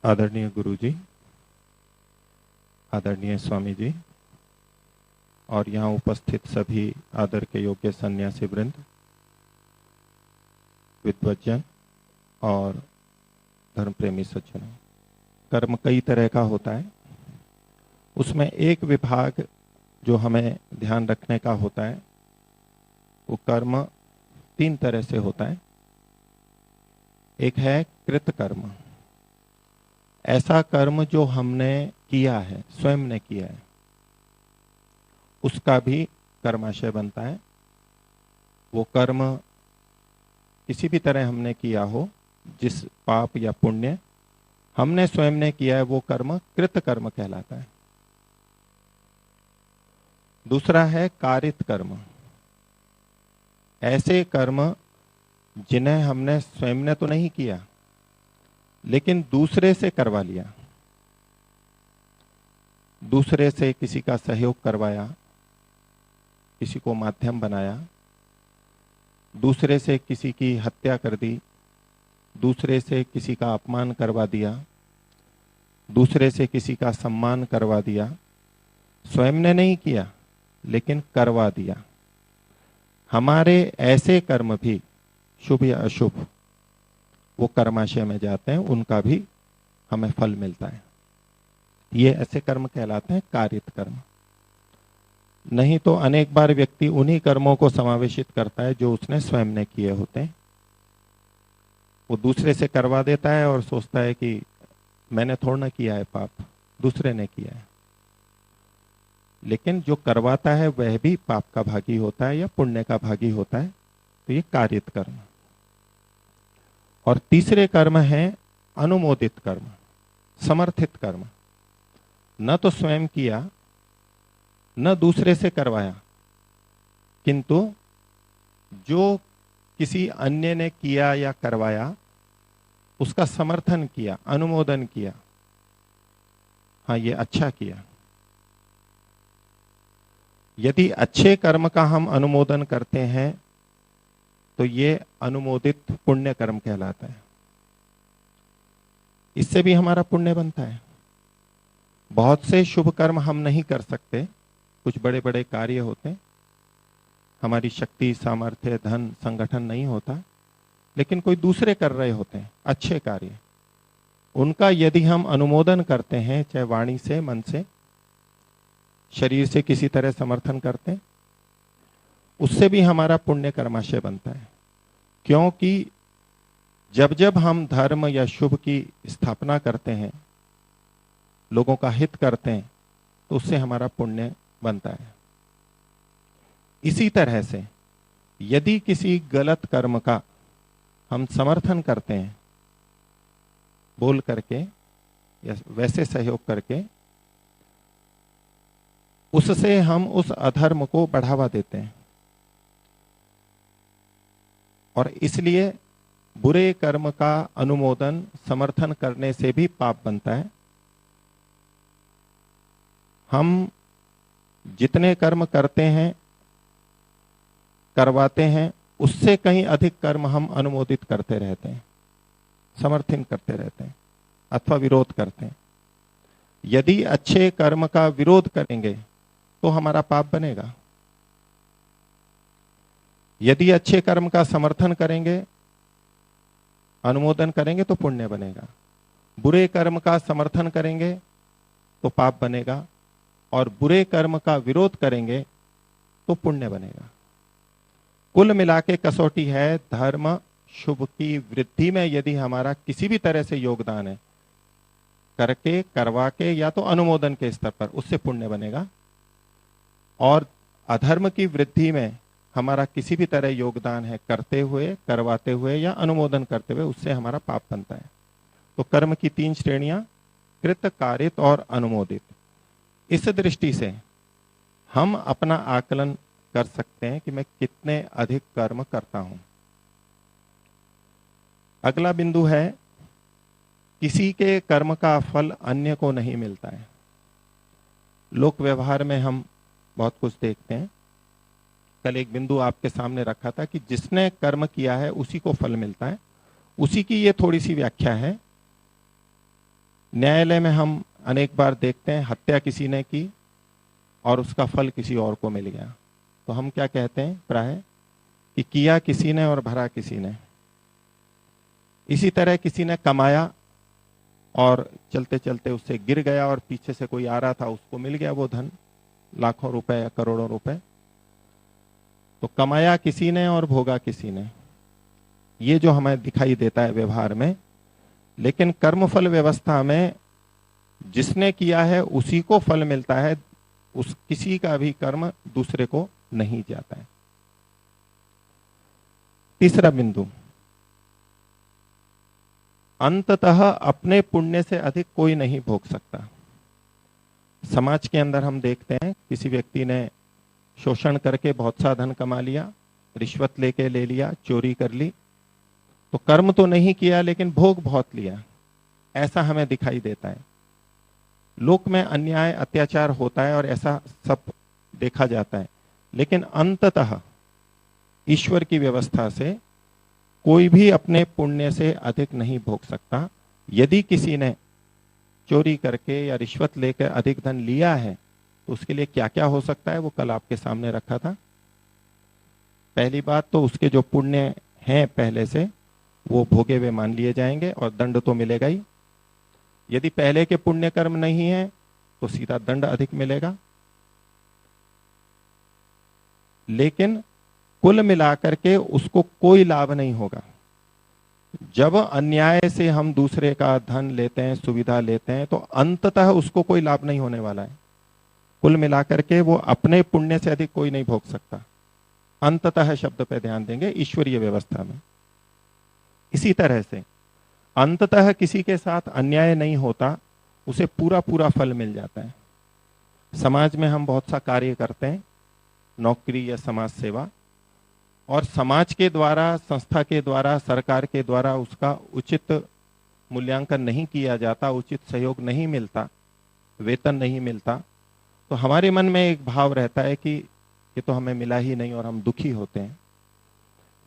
आदरणीय गुरु जी, आदरणीय स्वामी जी और यहाँ उपस्थित सभी आदर के योग्य सन्यासी वृंद, विद्वज्जन और धर्म प्रेमी सज्जनों। कर्म कई तरह का होता है, उसमें एक विभाग जो हमें ध्यान रखने का होता है वो कर्म तीन तरह से होता है। एक है कृत कर्म, ऐसा कर्म जो हमने किया है, स्वयं ने किया है, उसका भी कर्माशय बनता है। वो कर्म किसी भी तरह हमने किया हो, जिस पाप या पुण्य हमने स्वयं ने किया है, वो कर्म कृत कर्म कहलाता है। दूसरा है कारित कर्म। ऐसे कर्म जिन्हें हमने स्वयं ने तो नहीं किया, लेकिन दूसरे से करवा लिया, दूसरे से किसी का सहयोग करवाया, किसी को माध्यम बनाया, दूसरे से किसी की हत्या कर दी, दूसरे से किसी का अपमान करवा दिया, दूसरे से किसी का सम्मान करवा दिया। स्वयं ने नहीं किया लेकिन करवा दिया। हमारे ऐसे कर्म भी शुभ या अशुभ वो कर्माशय में जाते हैं, उनका भी हमें फल मिलता है। ये ऐसे कर्म कहलाते हैं कारित कर्म। नहीं तो अनेक बार व्यक्ति उन्हीं कर्मों को समावेशित करता है जो उसने स्वयं ने किए होते हैं। वो दूसरे से करवा देता है और सोचता है कि मैंने थोड़ा ना किया है पाप, दूसरे ने किया है। लेकिन जो करवाता है वह भी पाप का भागी होता है या पुण्य का भागी होता है। तो ये कारित कर्म। और तीसरे कर्म है अनुमोदित कर्म, समर्थित कर्म। न तो स्वयं किया, न दूसरे से करवाया, किंतु जो किसी अन्य ने किया या करवाया उसका समर्थन किया, अनुमोदन किया, हाँ ये अच्छा किया। यदि अच्छे कर्म का हम अनुमोदन करते हैं तो ये अनुमोदित पुण्य कर्म कहलाता है। इससे भी हमारा पुण्य बनता है। बहुत से शुभ कर्म हम नहीं कर सकते, कुछ बड़े बड़े कार्य होते हैं, हमारी शक्ति, सामर्थ्य, धन, संगठन नहीं होता, लेकिन कोई दूसरे कर रहे होते हैं अच्छे कार्य। उनका यदि हम अनुमोदन करते हैं, चाहे वाणी से, मन से, शरीर से किसी तरह समर्थन करते हैं, उससे भी हमारा पुण्य कर्माशय बनता है। क्योंकि जब जब हम धर्म या शुभ की स्थापना करते हैं, लोगों का हित करते हैं, तो उससे हमारा पुण्य बनता है। इसी तरह से यदि किसी गलत कर्म का हम समर्थन करते हैं, बोल करके या वैसे सहयोग करके, उससे हम उस अधर्म को बढ़ावा देते हैं। और इसलिए बुरे कर्म का अनुमोदन, समर्थन करने से भी पाप बनता है। हम जितने कर्म करते हैं, करवाते हैं, उससे कहीं अधिक कर्म हम अनुमोदित करते रहते हैं, समर्थन करते रहते हैं अथवा विरोध करते हैं। यदि अच्छे कर्म का विरोध करेंगे तो हमारा पाप बनेगा। यदि अच्छे कर्म का समर्थन करेंगे, अनुमोदन करेंगे, तो पुण्य बनेगा। बुरे कर्म का समर्थन करेंगे तो पाप बनेगा, और बुरे कर्म का विरोध करेंगे तो पुण्य बनेगा। कुल मिला के कसौटी है, धर्म शुभ की वृद्धि में यदि हमारा किसी भी तरह से योगदान है, करके, करवा के या तो अनुमोदन के स्तर पर, उससे पुण्य बनेगा। और अधर्म की वृद्धि में हमारा किसी भी तरह योगदान है, करते हुए, करवाते हुए या अनुमोदन करते हुए, उससे हमारा पाप बनता है। तो कर्म की 3 श्रेणियां, कृत, कारित और अनुमोदित। इस दृष्टि से हम अपना आकलन कर सकते हैं कि मैं कितने अधिक कर्म करता हूं। अगला बिंदु है, किसी के कर्म का फल अन्य को नहीं मिलता है। लोक व्यवहार में हम बहुत कुछ देखते हैं। कल एक बिंदु आपके सामने रखा था कि जिसने कर्म किया है उसी को फल मिलता है। उसी की ये थोड़ी सी व्याख्या है। न्यायालय में हम अनेक बार देखते हैं, हत्या किसी ने की और उसका फल किसी और को मिल गया, तो हम क्या कहते हैं प्राय कि किया किसी ने और भरा किसी ने। इसी तरह किसी ने कमाया और चलते चलते उससे गिर गया और पीछे से कोई आ रहा था, उसको मिल गया वो धन, लाखों रुपए या करोड़ों रुपए। तो कमाया किसी ने और भोगा किसी ने। ये जो हमें दिखाई देता है व्यवहार में, लेकिन कर्मफल व्यवस्था में जिसने किया है उसी को फल मिलता है, उस किसी का भी कर्म दूसरे को नहीं जाता है। तीसरा बिंदु, अंततः अपने पुण्य से अधिक कोई नहीं भोग सकता। समाज के अंदर हम देखते हैं किसी व्यक्ति ने शोषण करके बहुत सा धन कमा लिया, रिश्वत लेके ले लिया, चोरी कर ली, तो कर्म तो नहीं किया लेकिन भोग बहुत लिया, ऐसा हमें दिखाई देता है। लोक में अन्याय अत्याचार होता है और ऐसा सब देखा जाता है, लेकिन अंततः ईश्वर की व्यवस्था से कोई भी अपने पुण्य से अधिक नहीं भोग सकता। यदि किसी ने चोरी करके या रिश्वत लेकर अधिक धन लिया है तो उसके लिए क्या क्या हो सकता है वो कल आपके सामने रखा था। पहली बात तो उसके जो पुण्य हैं पहले से वो भोगे हुए मान लिए जाएंगे और दंड तो मिलेगा ही। यदि पहले के पुण्य कर्म नहीं है तो सीधा दंड अधिक मिलेगा। लेकिन कुल मिलाकर के उसको कोई लाभ नहीं होगा। जब अन्याय से हम दूसरे का धन लेते हैं, सुविधा लेते हैं, तो अंततः उसको कोई लाभ नहीं होने वाला है। कुल मिलाकर के वो अपने पुण्य से अधिक कोई नहीं भोग सकता। अंततः शब्द पे ध्यान देंगे ईश्वरीय व्यवस्था में। इसी तरह से अंततः किसी के साथ अन्याय नहीं होता, उसे पूरा पूरा फल मिल जाता है। समाज में हम बहुत सा कार्य करते हैं, नौकरी या समाज सेवा, और समाज के द्वारा, संस्था के द्वारा, सरकार के द्वारा उसका उचित मूल्यांकन नहीं किया जाता, उचित सहयोग नहीं मिलता, वेतन नहीं मिलता, तो हमारे मन में एक भाव रहता है कि ये तो हमें मिला ही नहीं और हम दुखी होते हैं।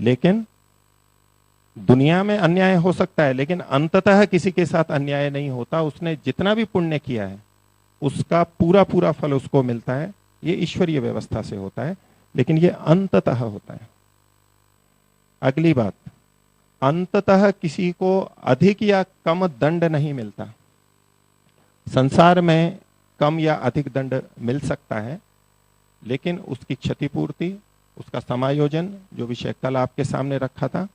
लेकिन दुनिया में अन्याय हो सकता है, लेकिन अंततः किसी के साथ अन्याय नहीं होता। उसने जितना भी पुण्य किया है उसका पूरा पूरा फल उसको मिलता है। ये ईश्वरीय व्यवस्था से होता है, लेकिन ये अंततः होता है। अगली बात, अंततः किसी को अधिक या कम दंड नहीं मिलता। संसार में कम या अधिक दंड मिल सकता है, लेकिन उसकी क्षतिपूर्ति, उसका समायोजन, जो विषय कल आपके सामने रखा था,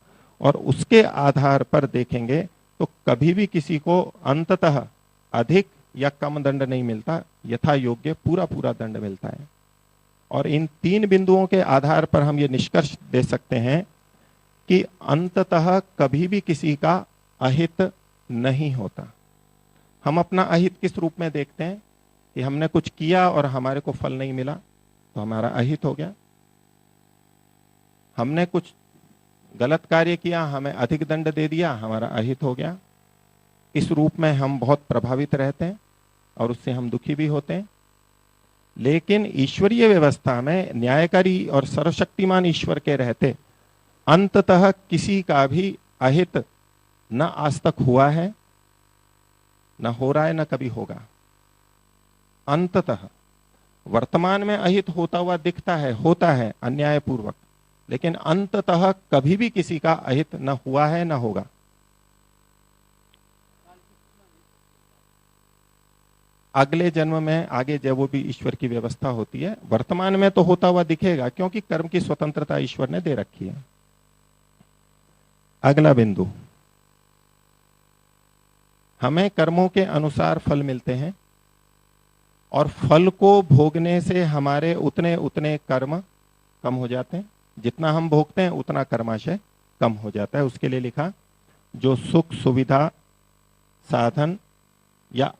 और उसके आधार पर देखेंगे तो कभी भी किसी को अंततः अधिक या कम दंड नहीं मिलता, यथा योग्य पूरा पूरा दंड मिलता है। और इन तीन बिंदुओं के आधार पर हम ये निष्कर्ष दे सकते हैं कि अंततः कभी भी किसी का अहित नहीं होता। हम अपना अहित किस रूप में देखते हैं कि हमने कुछ किया और हमारे को फल नहीं मिला तो हमारा अहित हो गया। हमने कुछ गलत कार्य किया, हमें अधिक दंड दे दिया, हमारा अहित हो गया। इस रूप में हम बहुत प्रभावित रहते हैं और उससे हम दुखी भी होते हैं। लेकिन ईश्वरीय व्यवस्था में न्यायकारी और सर्वशक्तिमान ईश्वर के रहते अंततः किसी का भी अहित न आज तक हुआ है, न हो रहा है, न कभी होगा। अंततः वर्तमान में अहित होता हुआ दिखता है, होता है अन्यायपूर्वक, लेकिन अंततः कभी भी किसी का अहित न हुआ है न होगा। अगले जन्म में आगे जब वो भी ईश्वर की व्यवस्था होती है, वर्तमान में तो होता हुआ दिखेगा, क्योंकि कर्म की स्वतंत्रता ईश्वर ने दे रखी है। अगला बिंदु, हमें कर्मों के अनुसार फल मिलते हैं और फल को भोगने से हमारे उतने उतने कर्म कम हो जाते हैं। जितना हम भोगते हैं उतना कर्माशय कम हो जाता है। उसके लिए लिखा, जो सुख सुविधा साधन या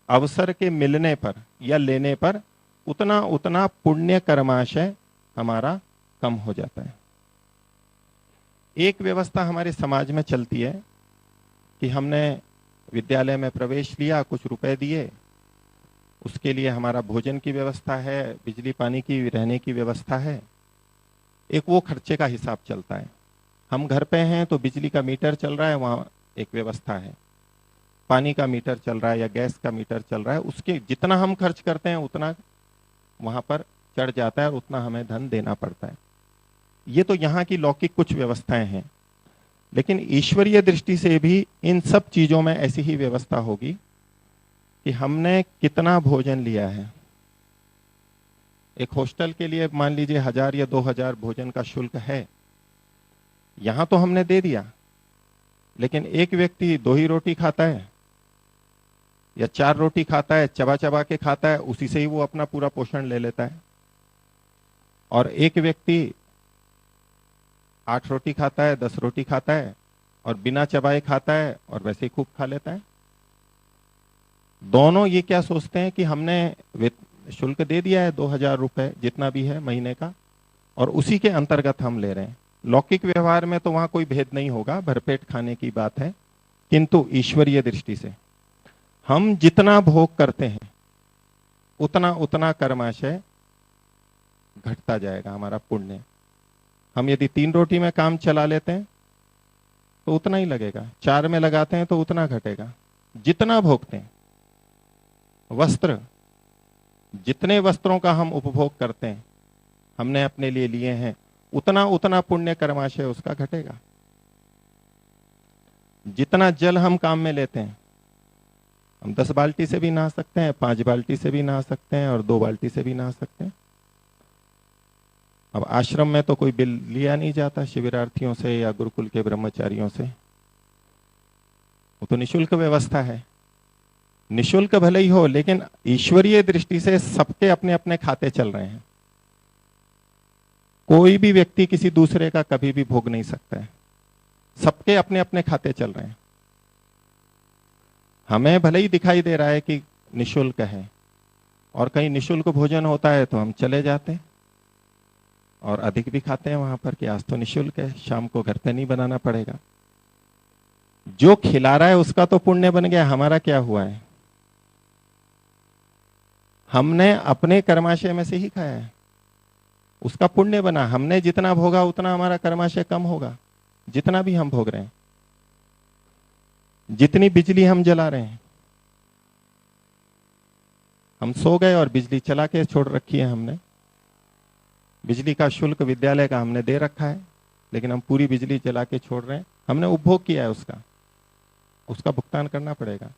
अवसर के मिलने पर या लेने पर उतना उतना पुण्य कर्माशय हमारा कम हो जाता है। एक व्यवस्था हमारे समाज में चलती है कि हमने विद्यालय में प्रवेश लिया, कुछ रुपए दिए, उसके लिए हमारा भोजन की व्यवस्था है, बिजली पानी की, रहने की व्यवस्था है। एक वो खर्चे का हिसाब चलता है। हम घर पे हैं तो बिजली का मीटर चल रहा है, वहां एक व्यवस्था है। पानी का मीटर चल रहा है या गैस का मीटर चल रहा है, उसके जितना हम खर्च करते हैं उतना वहां पर चढ़ जाता है और उतना हमें धन देना पड़ता है। ये तो यहाँ की लौकिक कुछ व्यवस्थाएं हैं, लेकिन ईश्वरीय दृष्टि से भी इन सब चीजों में ऐसी ही व्यवस्था होगी कि हमने कितना भोजन लिया है। एक हॉस्टल के लिए मान लीजिए 1000 या 2000 भोजन का शुल्क है, यहां तो हमने दे दिया, लेकिन एक व्यक्ति 2 ही रोटी खाता है या 4 रोटी खाता है, चबा चबा के खाता है, उसी से ही वो अपना पूरा पोषण ले लेता है। और एक व्यक्ति 8 रोटी खाता है, 10 रोटी खाता है और बिना चबाए खाता है और वैसे ही खूब खा लेता है। दोनों ये क्या सोचते हैं कि हमने शुल्क दे दिया है 2000 रुपए जितना भी है महीने का, और उसी के अंतर्गत हम ले रहे हैं। लौकिक व्यवहार में तो वहां कोई भेद नहीं होगा, भरपेट खाने की बात है, किंतु ईश्वरीय दृष्टि से हम जितना भोग करते हैं उतना उतना कर्माशय घटता जाएगा, हमारा पुण्य। हम यदि 3 रोटी में काम चला लेते हैं तो उतना ही लगेगा, 4 में लगाते हैं तो उतना घटेगा। जितना भोगते हैं, वस्त्र, जितने वस्त्रों का हम उपभोग करते हैं, हमने अपने लिए लिए हैं, उतना उतना पुण्य कर्माशय उसका घटेगा। जितना जल हम काम में लेते हैं, हम 10 बाल्टी से भी नहा सकते हैं, 5 बाल्टी से भी नहा सकते हैं और 2 बाल्टी से भी नहा सकते हैं। अब आश्रम में तो कोई बिल लिया नहीं जाता शिविरार्थियों से या गुरुकुल के ब्रह्मचारियों से, वो तो निशुल्क व्यवस्था है। निशुल्क भले ही हो, लेकिन ईश्वरीय दृष्टि से सबके अपने अपने खाते चल रहे हैं। कोई भी व्यक्ति किसी दूसरे का कभी भी भोग नहीं सकता है, सबके अपने अपने खाते चल रहे हैं। हमें भले ही दिखाई दे रहा है कि निशुल्क है, और कहीं निशुल्क भोजन होता है तो हम चले जाते हैं और अधिक भी खाते हैं वहां पर कि आज तो निशुल्क है, शाम को घर पे नहीं बनाना पड़ेगा। जो खिला रहा है उसका तो पुण्य बन गया, हमारा क्या हुआ है? हमने अपने कर्माशय में से ही खाया है, उसका पुण्य बना। हमने जितना भोगा उतना हमारा कर्माशय कम होगा, जितना भी हम भोग रहे हैं। जितनी बिजली हम जला रहे हैं, हम सो गए और बिजली चला के छोड़ रखी है हमने, बिजली का शुल्क विद्यालय का हमने दे रखा है, लेकिन हम पूरी बिजली जला के छोड़ रहे हैं। हमने उपभोग किया है, उसका भुगतान करना पड़ेगा।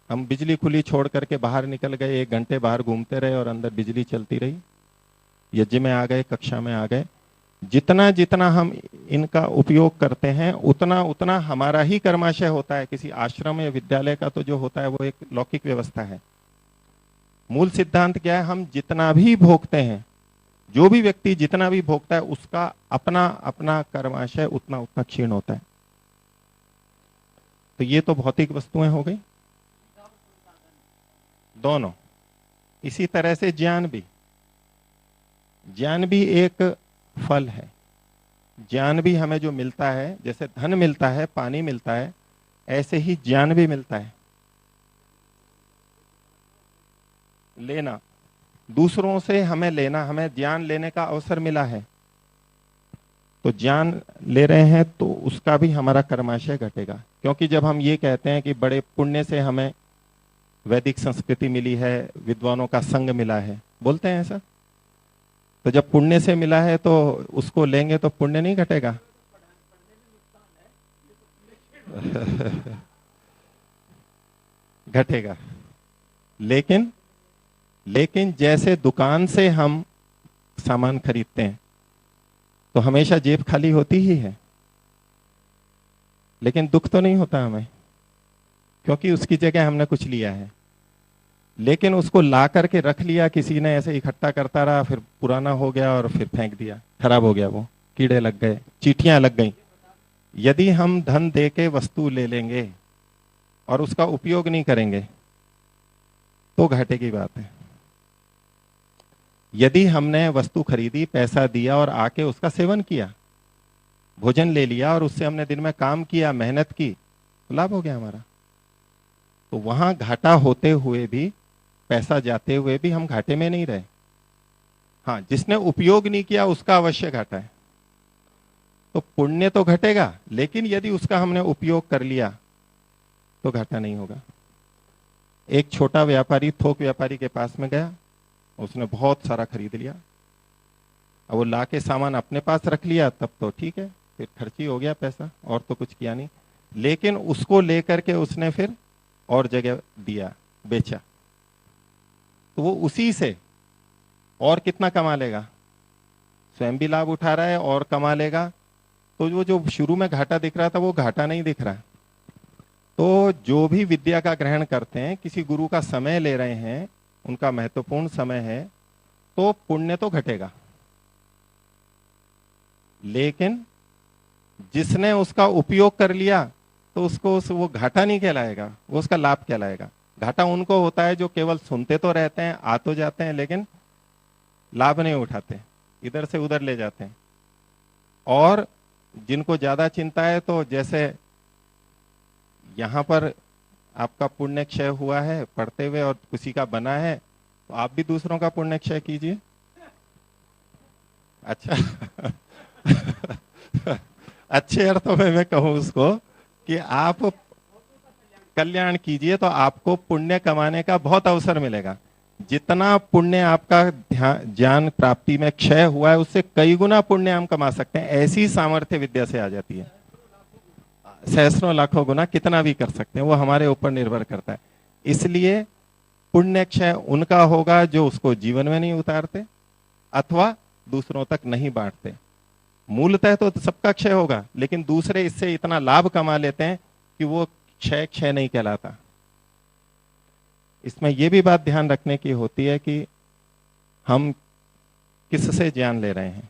हम बिजली खुली छोड़ करके बाहर निकल गए, 1 घंटे बाहर घूमते रहे और अंदर बिजली चलती रही, यज्ञ में आ गए, कक्षा में आ गए। जितना जितना हम इनका उपयोग करते हैं उतना उतना हमारा ही कर्माशय होता है। किसी आश्रम या विद्यालय का तो जो होता है वो एक लौकिक व्यवस्था है। मूल सिद्धांत क्या है? हम जितना भी भोगते हैं, जो भी व्यक्ति जितना भी भोगता है, उसका अपना अपना कर्माशय उतना उतना क्षीण होता है। तो ये तो भौतिक वस्तुएं हो गई दोनों। इसी तरह से ज्ञान भी एक फल है। ज्ञान भी हमें जो मिलता है, जैसे धन मिलता है, पानी मिलता है, ऐसे ही ज्ञान भी मिलता है। लेना, दूसरों से हमें लेना, हमें ज्ञान लेने का अवसर मिला है, तो ज्ञान ले रहे हैं तो उसका भी हमारा कर्माशय घटेगा। क्योंकि जब हम ये कहते हैं कि बड़े पुण्य से हमें वैदिक संस्कृति मिली है, विद्वानों का संग मिला है, बोलते हैं ऐसा, तो जब पुण्य से मिला है तो उसको लेंगे तो पुण्य नहीं घटेगा? घटेगा। लेकिन जैसे दुकान से हम सामान खरीदते हैं तो हमेशा जेब खाली होती ही है, लेकिन दुख तो नहीं होता हमें, क्योंकि उसकी जगह हमने कुछ लिया है। लेकिन उसको ला करके रख लिया किसी ने, ऐसे इकट्ठा करता रहा, फिर पुराना हो गया और फिर फेंक दिया, खराब हो गया, वो कीड़े लग गए, चींटियां लग गई। यदि हम धन दे के वस्तु ले लेंगे और उसका उपयोग नहीं करेंगे तो घाटे की बात है। यदि हमने वस्तु खरीदी, पैसा दिया और आके उसका सेवन किया, भोजन ले लिया और उससे हमने दिन में काम किया, मेहनत की, तो लाभ हो गया हमारा। तो वहां घाटा होते हुए भी, पैसा जाते हुए भी हम घाटे में नहीं रहे। हाँ, जिसने उपयोग नहीं किया उसका अवश्य घाटा है। तो पुण्य तो घटेगा, लेकिन यदि उसका हमने उपयोग कर लिया तो घाटा नहीं होगा। एक छोटा व्यापारी थोक व्यापारी के पास में गया, उसने बहुत सारा खरीद लिया। अब वो लाके सामान अपने पास रख लिया तब तो ठीक है, फिर खर्ची हो गया पैसा, और तो कुछ किया नहीं। लेकिन उसको लेकर के उसने फिर और जगह दिया, बेचा, तो वो उसी से और कितना कमा लेगा? स्वयं भी लाभ उठा रहा है और कमा लेगा। तो वो जो शुरू में घाटा दिख रहा था वो घाटा नहीं दिख रहा, तो जो भी विद्या का ग्रहण करते हैं, किसी गुरु का समय ले रहे हैं, उनका महत्वपूर्ण समय है, तो पुण्य तो घटेगा, लेकिन जिसने उसका उपयोग कर लिया तो उसको वो घाटा नहीं कहलाएगा, वो उसका लाभ कहलाएगा। घाटा उनको होता है जो केवल सुनते तो रहते हैं, आ तो जाते हैं, लेकिन लाभ नहीं उठाते, इधर से उधर ले जाते हैं। और जिनको ज्यादा चिंता है, तो जैसे यहां पर आपका पुण्य क्षय हुआ है पढ़ते हुए और किसी का बना है, तो आप भी दूसरों का पुण्य क्षय कीजिए। अच्छा अच्छे अर्थों में मैं कहूं उसको कि आप कल्याण कीजिए, तो आपको पुण्य कमाने का बहुत अवसर मिलेगा। जितना पुण्य आपका ज्ञान प्राप्ति में क्षय हुआ है, उससे कई गुना पुण्य हम कमा सकते हैं। ऐसी सामर्थ्य विद्या से आ जाती है, सहस्रों लाखों गुना कितना भी कर सकते हैं, वो हमारे ऊपर निर्भर करता है। इसलिए पुण्य क्षय उनका होगा जो उसको जीवन में नहीं उतारते अथवा दूसरों तक नहीं बांटते। मूलतः तो सबका क्षय होगा, लेकिन दूसरे इससे इतना लाभ कमा लेते हैं कि वो क्षय क्षय नहीं कहलाता। इसमें यह भी बात ध्यान रखने की होती है कि हम किससे ज्ञान ले रहे हैं।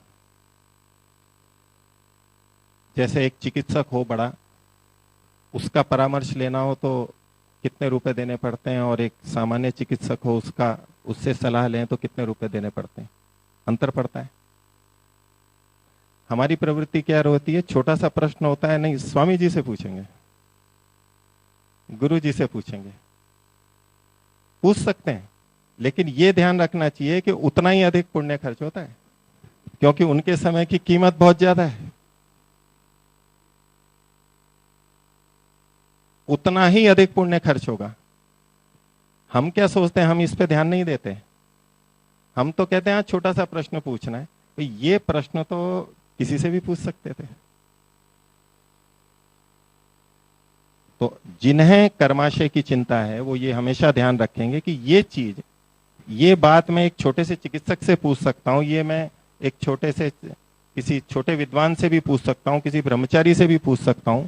जैसे एक चिकित्सक हो बड़ा, उसका परामर्श लेना हो तो कितने रुपए देने पड़ते हैं, और एक सामान्य चिकित्सक हो उससे सलाह लें तो कितने रुपए देने पड़ते हैं, अंतर पड़ता है। हमारी प्रवृत्ति क्या होती है, छोटा सा प्रश्न होता है, नहीं स्वामी जी से पूछेंगे, गुरु जी से पूछेंगे, पूछ सकते हैं, लेकिन यह ध्यान रखना चाहिए कि उतना ही अधिक पुण्य खर्च होता है, क्योंकि उनके समय की कीमत बहुत ज्यादा है। उतना ही अधिक पुण्य खर्च होगा। हम क्या सोचते हैं, हम इस पे ध्यान नहीं देते। हम तो कहते हैं छोटा सा प्रश्न पूछना है, तो ये प्रश्न तो किसी से भी पूछ सकते थे। तो जिन्हें कर्माशय की चिंता है वो ये हमेशा ध्यान रखेंगे कि ये चीज, ये बात मैं एक छोटे से चिकित्सक से पूछ सकता हूं, ये मैं एक छोटे से किसी छोटे विद्वान से भी पूछ सकता हूं, किसी ब्रह्मचारी से भी पूछ सकता हूं,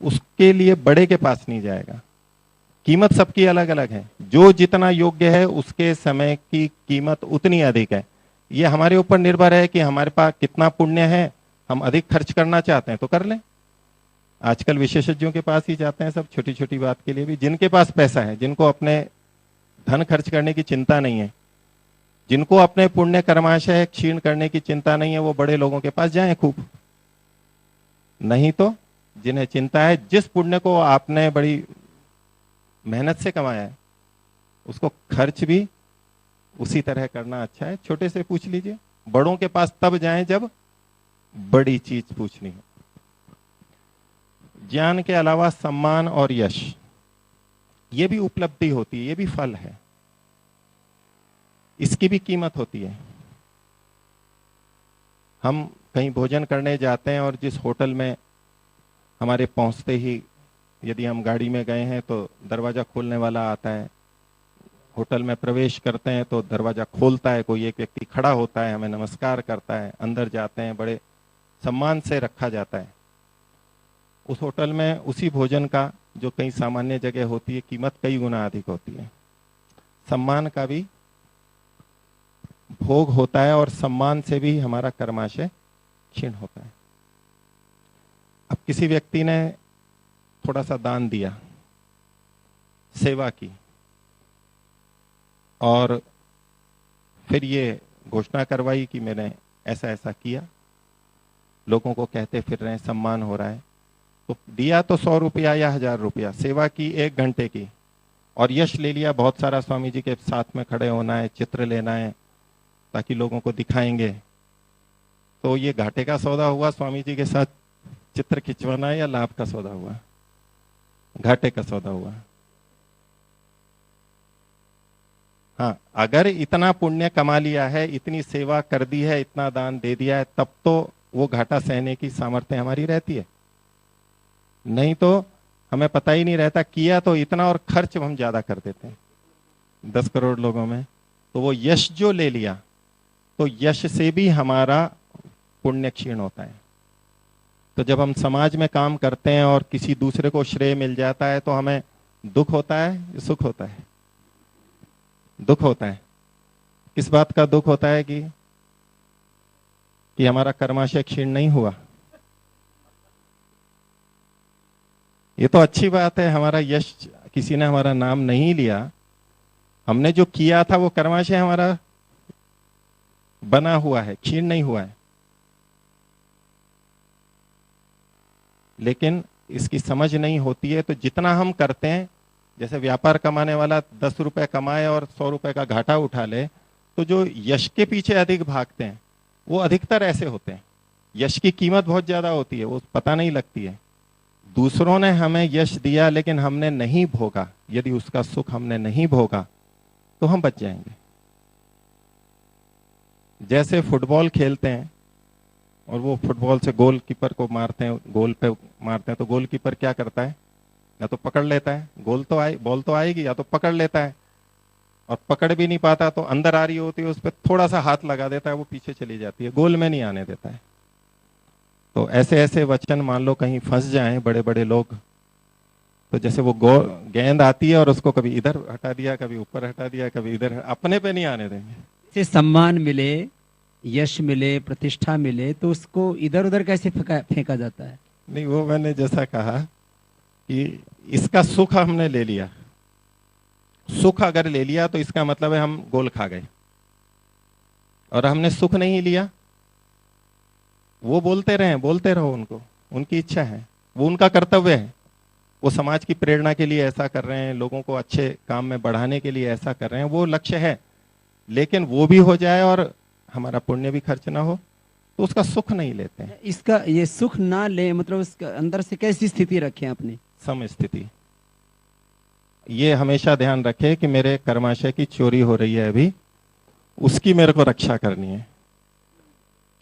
उसके लिए बड़े के पास नहीं जाएगा। कीमत सबकी अलग अलग है, जो जितना योग्य है उसके समय की कीमत उतनी अधिक है। ये हमारे ऊपर निर्भर है कि हमारे पास कितना पुण्य है, हम अधिक खर्च करना चाहते हैं तो कर लें। आजकल विशेषज्ञों के पास ही जाते हैं सब, छोटी छोटी बात के लिए भी। जिनके पास पैसा है, जिनको अपने धन खर्च करने की चिंता नहीं है, जिनको अपने पुण्य कर्माशय क्षीण करने की चिंता नहीं है, वो बड़े लोगों के पास जाएं खूब। नहीं तो जिन्हें चिंता है, जिस पुण्य को आपने बड़ी मेहनत से कमाया है, उसको खर्च भी उसी तरह करना अच्छा है। छोटे से पूछ लीजिए, बड़ों के पास तब जाएं जब बड़ी चीज पूछनी हो। ज्ञान के अलावा सम्मान और यश, ये भी उपलब्धि होती है, ये भी फल है, इसकी भी कीमत होती है। हम कहीं भोजन करने जाते हैं और जिस होटल में हमारे पहुंचते ही, यदि हम गाड़ी में गए हैं तो दरवाजा खोलने वाला आता है, होटल में प्रवेश करते हैं तो दरवाजा खोलता है, कोई एक व्यक्ति खड़ा होता है, हमें नमस्कार करता है, अंदर जाते हैं, बड़े सम्मान से रखा जाता है। उस होटल में उसी भोजन का जो कहीं सामान्य जगह होती है, कीमत कई गुना अधिक होती है। सम्मान का भी भोग होता है और सम्मान से भी हमारा कर्माशय क्षीण होता है। अब किसी व्यक्ति ने थोड़ा सा दान दिया, सेवा की, और फिर ये घोषणा करवाई कि मैंने ऐसा ऐसा किया, लोगों को कहते फिर रहे हैं, सम्मान हो रहा है, तो दिया तो 100 रुपया या 1000 रुपया, सेवा की 1 घंटे की, और यश ले लिया बहुत सारा, स्वामी जी के साथ में खड़े होना है, चित्र लेना है ताकि लोगों को दिखाएंगे। तो ये घाटे का सौदा हुआ, स्वामी जी के साथ चित्र खिंचवाना है, या लाभ का सौदा हुआ? घाटे का सौदा हुआ। हाँ, अगर इतना पुण्य कमा लिया है, इतनी सेवा कर दी है, इतना दान दे दिया है, तब तो वो घाटा सहने की सामर्थ्य हमारी रहती है। नहीं तो हमें पता ही नहीं रहता, किया तो इतना और खर्च हम ज्यादा कर देते हैं 10 करोड़ लोगों में। तो वो यश जो ले लिया, तो यश से भी हमारा पुण्य क्षीण होता है, तो जब हम समाज में काम करते हैं और किसी दूसरे को श्रेय मिल जाता है तो हमें दुख होता है, सुख होता है? दुख होता है। किस बात का दुख होता है? कि हमारा कर्माशय क्षीण नहीं हुआ। ये तो अच्छी बात है, हमारा यश, किसी ने हमारा नाम नहीं लिया, हमने जो किया था वो कर्माशय हमारा बना हुआ है, क्षीण नहीं हुआ है। लेकिन इसकी समझ नहीं होती है, तो जितना हम करते हैं, जैसे व्यापार कमाने वाला 10 रुपए कमाए और 100 रुपए का घाटा उठा ले, तो जो यश के पीछे अधिक भागते हैं वो अधिकतर ऐसे होते हैं। यश की कीमत बहुत ज्यादा होती है, वो पता नहीं लगती है। दूसरों ने हमें यश दिया लेकिन हमने नहीं भोगा, यदि उसका सुख हमने नहीं भोगा तो हम बच जाएंगे। जैसे फुटबॉल खेलते हैं और वो फुटबॉल से गोलकीपर को मारते हैं, गोल पे मारते हैं, तो गोलकीपर क्या करता है? या तो पकड़ लेता है, बॉल तो आएगी, या तो पकड़ लेता है, और पकड़ भी नहीं पाता तो अंदर आ रही होती है, उस पर थोड़ा सा हाथ लगा देता है, वो पीछे चली जाती है, गोल में नहीं आने देता है। तो ऐसे ऐसे वचन मान लो कहीं फंस जाएं बड़े बड़े लोग, तो जैसे वो गेंद आती है और उसको कभी इधर हटा दिया, कभी ऊपर हटा दिया, कभी इधर, अपने पे नहीं आने देंगे। से सम्मान मिले, यश मिले, प्रतिष्ठा मिले, तो उसको इधर उधर कैसे फेंका जाता है? नहीं, वो मैंने जैसा कहा कि इसका सुख हमने ले लिया, सुख अगर ले लिया तो इसका मतलब है हम गोल खा गए, और हमने सुख नहीं लिया, वो बोलते रहो, उनको, उनकी इच्छा है, वो उनका कर्तव्य है, वो समाज की प्रेरणा के लिए ऐसा कर रहे हैं, लोगों को अच्छे काम में बढ़ाने के लिए ऐसा कर रहे हैं, वो लक्ष्य है। लेकिन वो भी हो जाए और हमारा पुण्य भी खर्च ना हो तो उसका सुख नहीं लेते हैं। इसका ये सुख ना ले मतलब उसका अंदर से कैसी स्थिति रखें अपनी? सम स्थिति। ये हमेशा ध्यान रखे कि मेरे कर्माशय की चोरी हो रही है अभी, उसकी मेरे को रक्षा करनी है,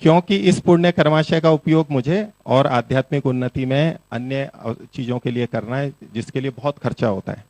क्योंकि इस पुण्य कर्माशय का उपयोग मुझे और आध्यात्मिक उन्नति में अन्य चीजों के लिए करना है, जिसके लिए बहुत खर्चा होता है।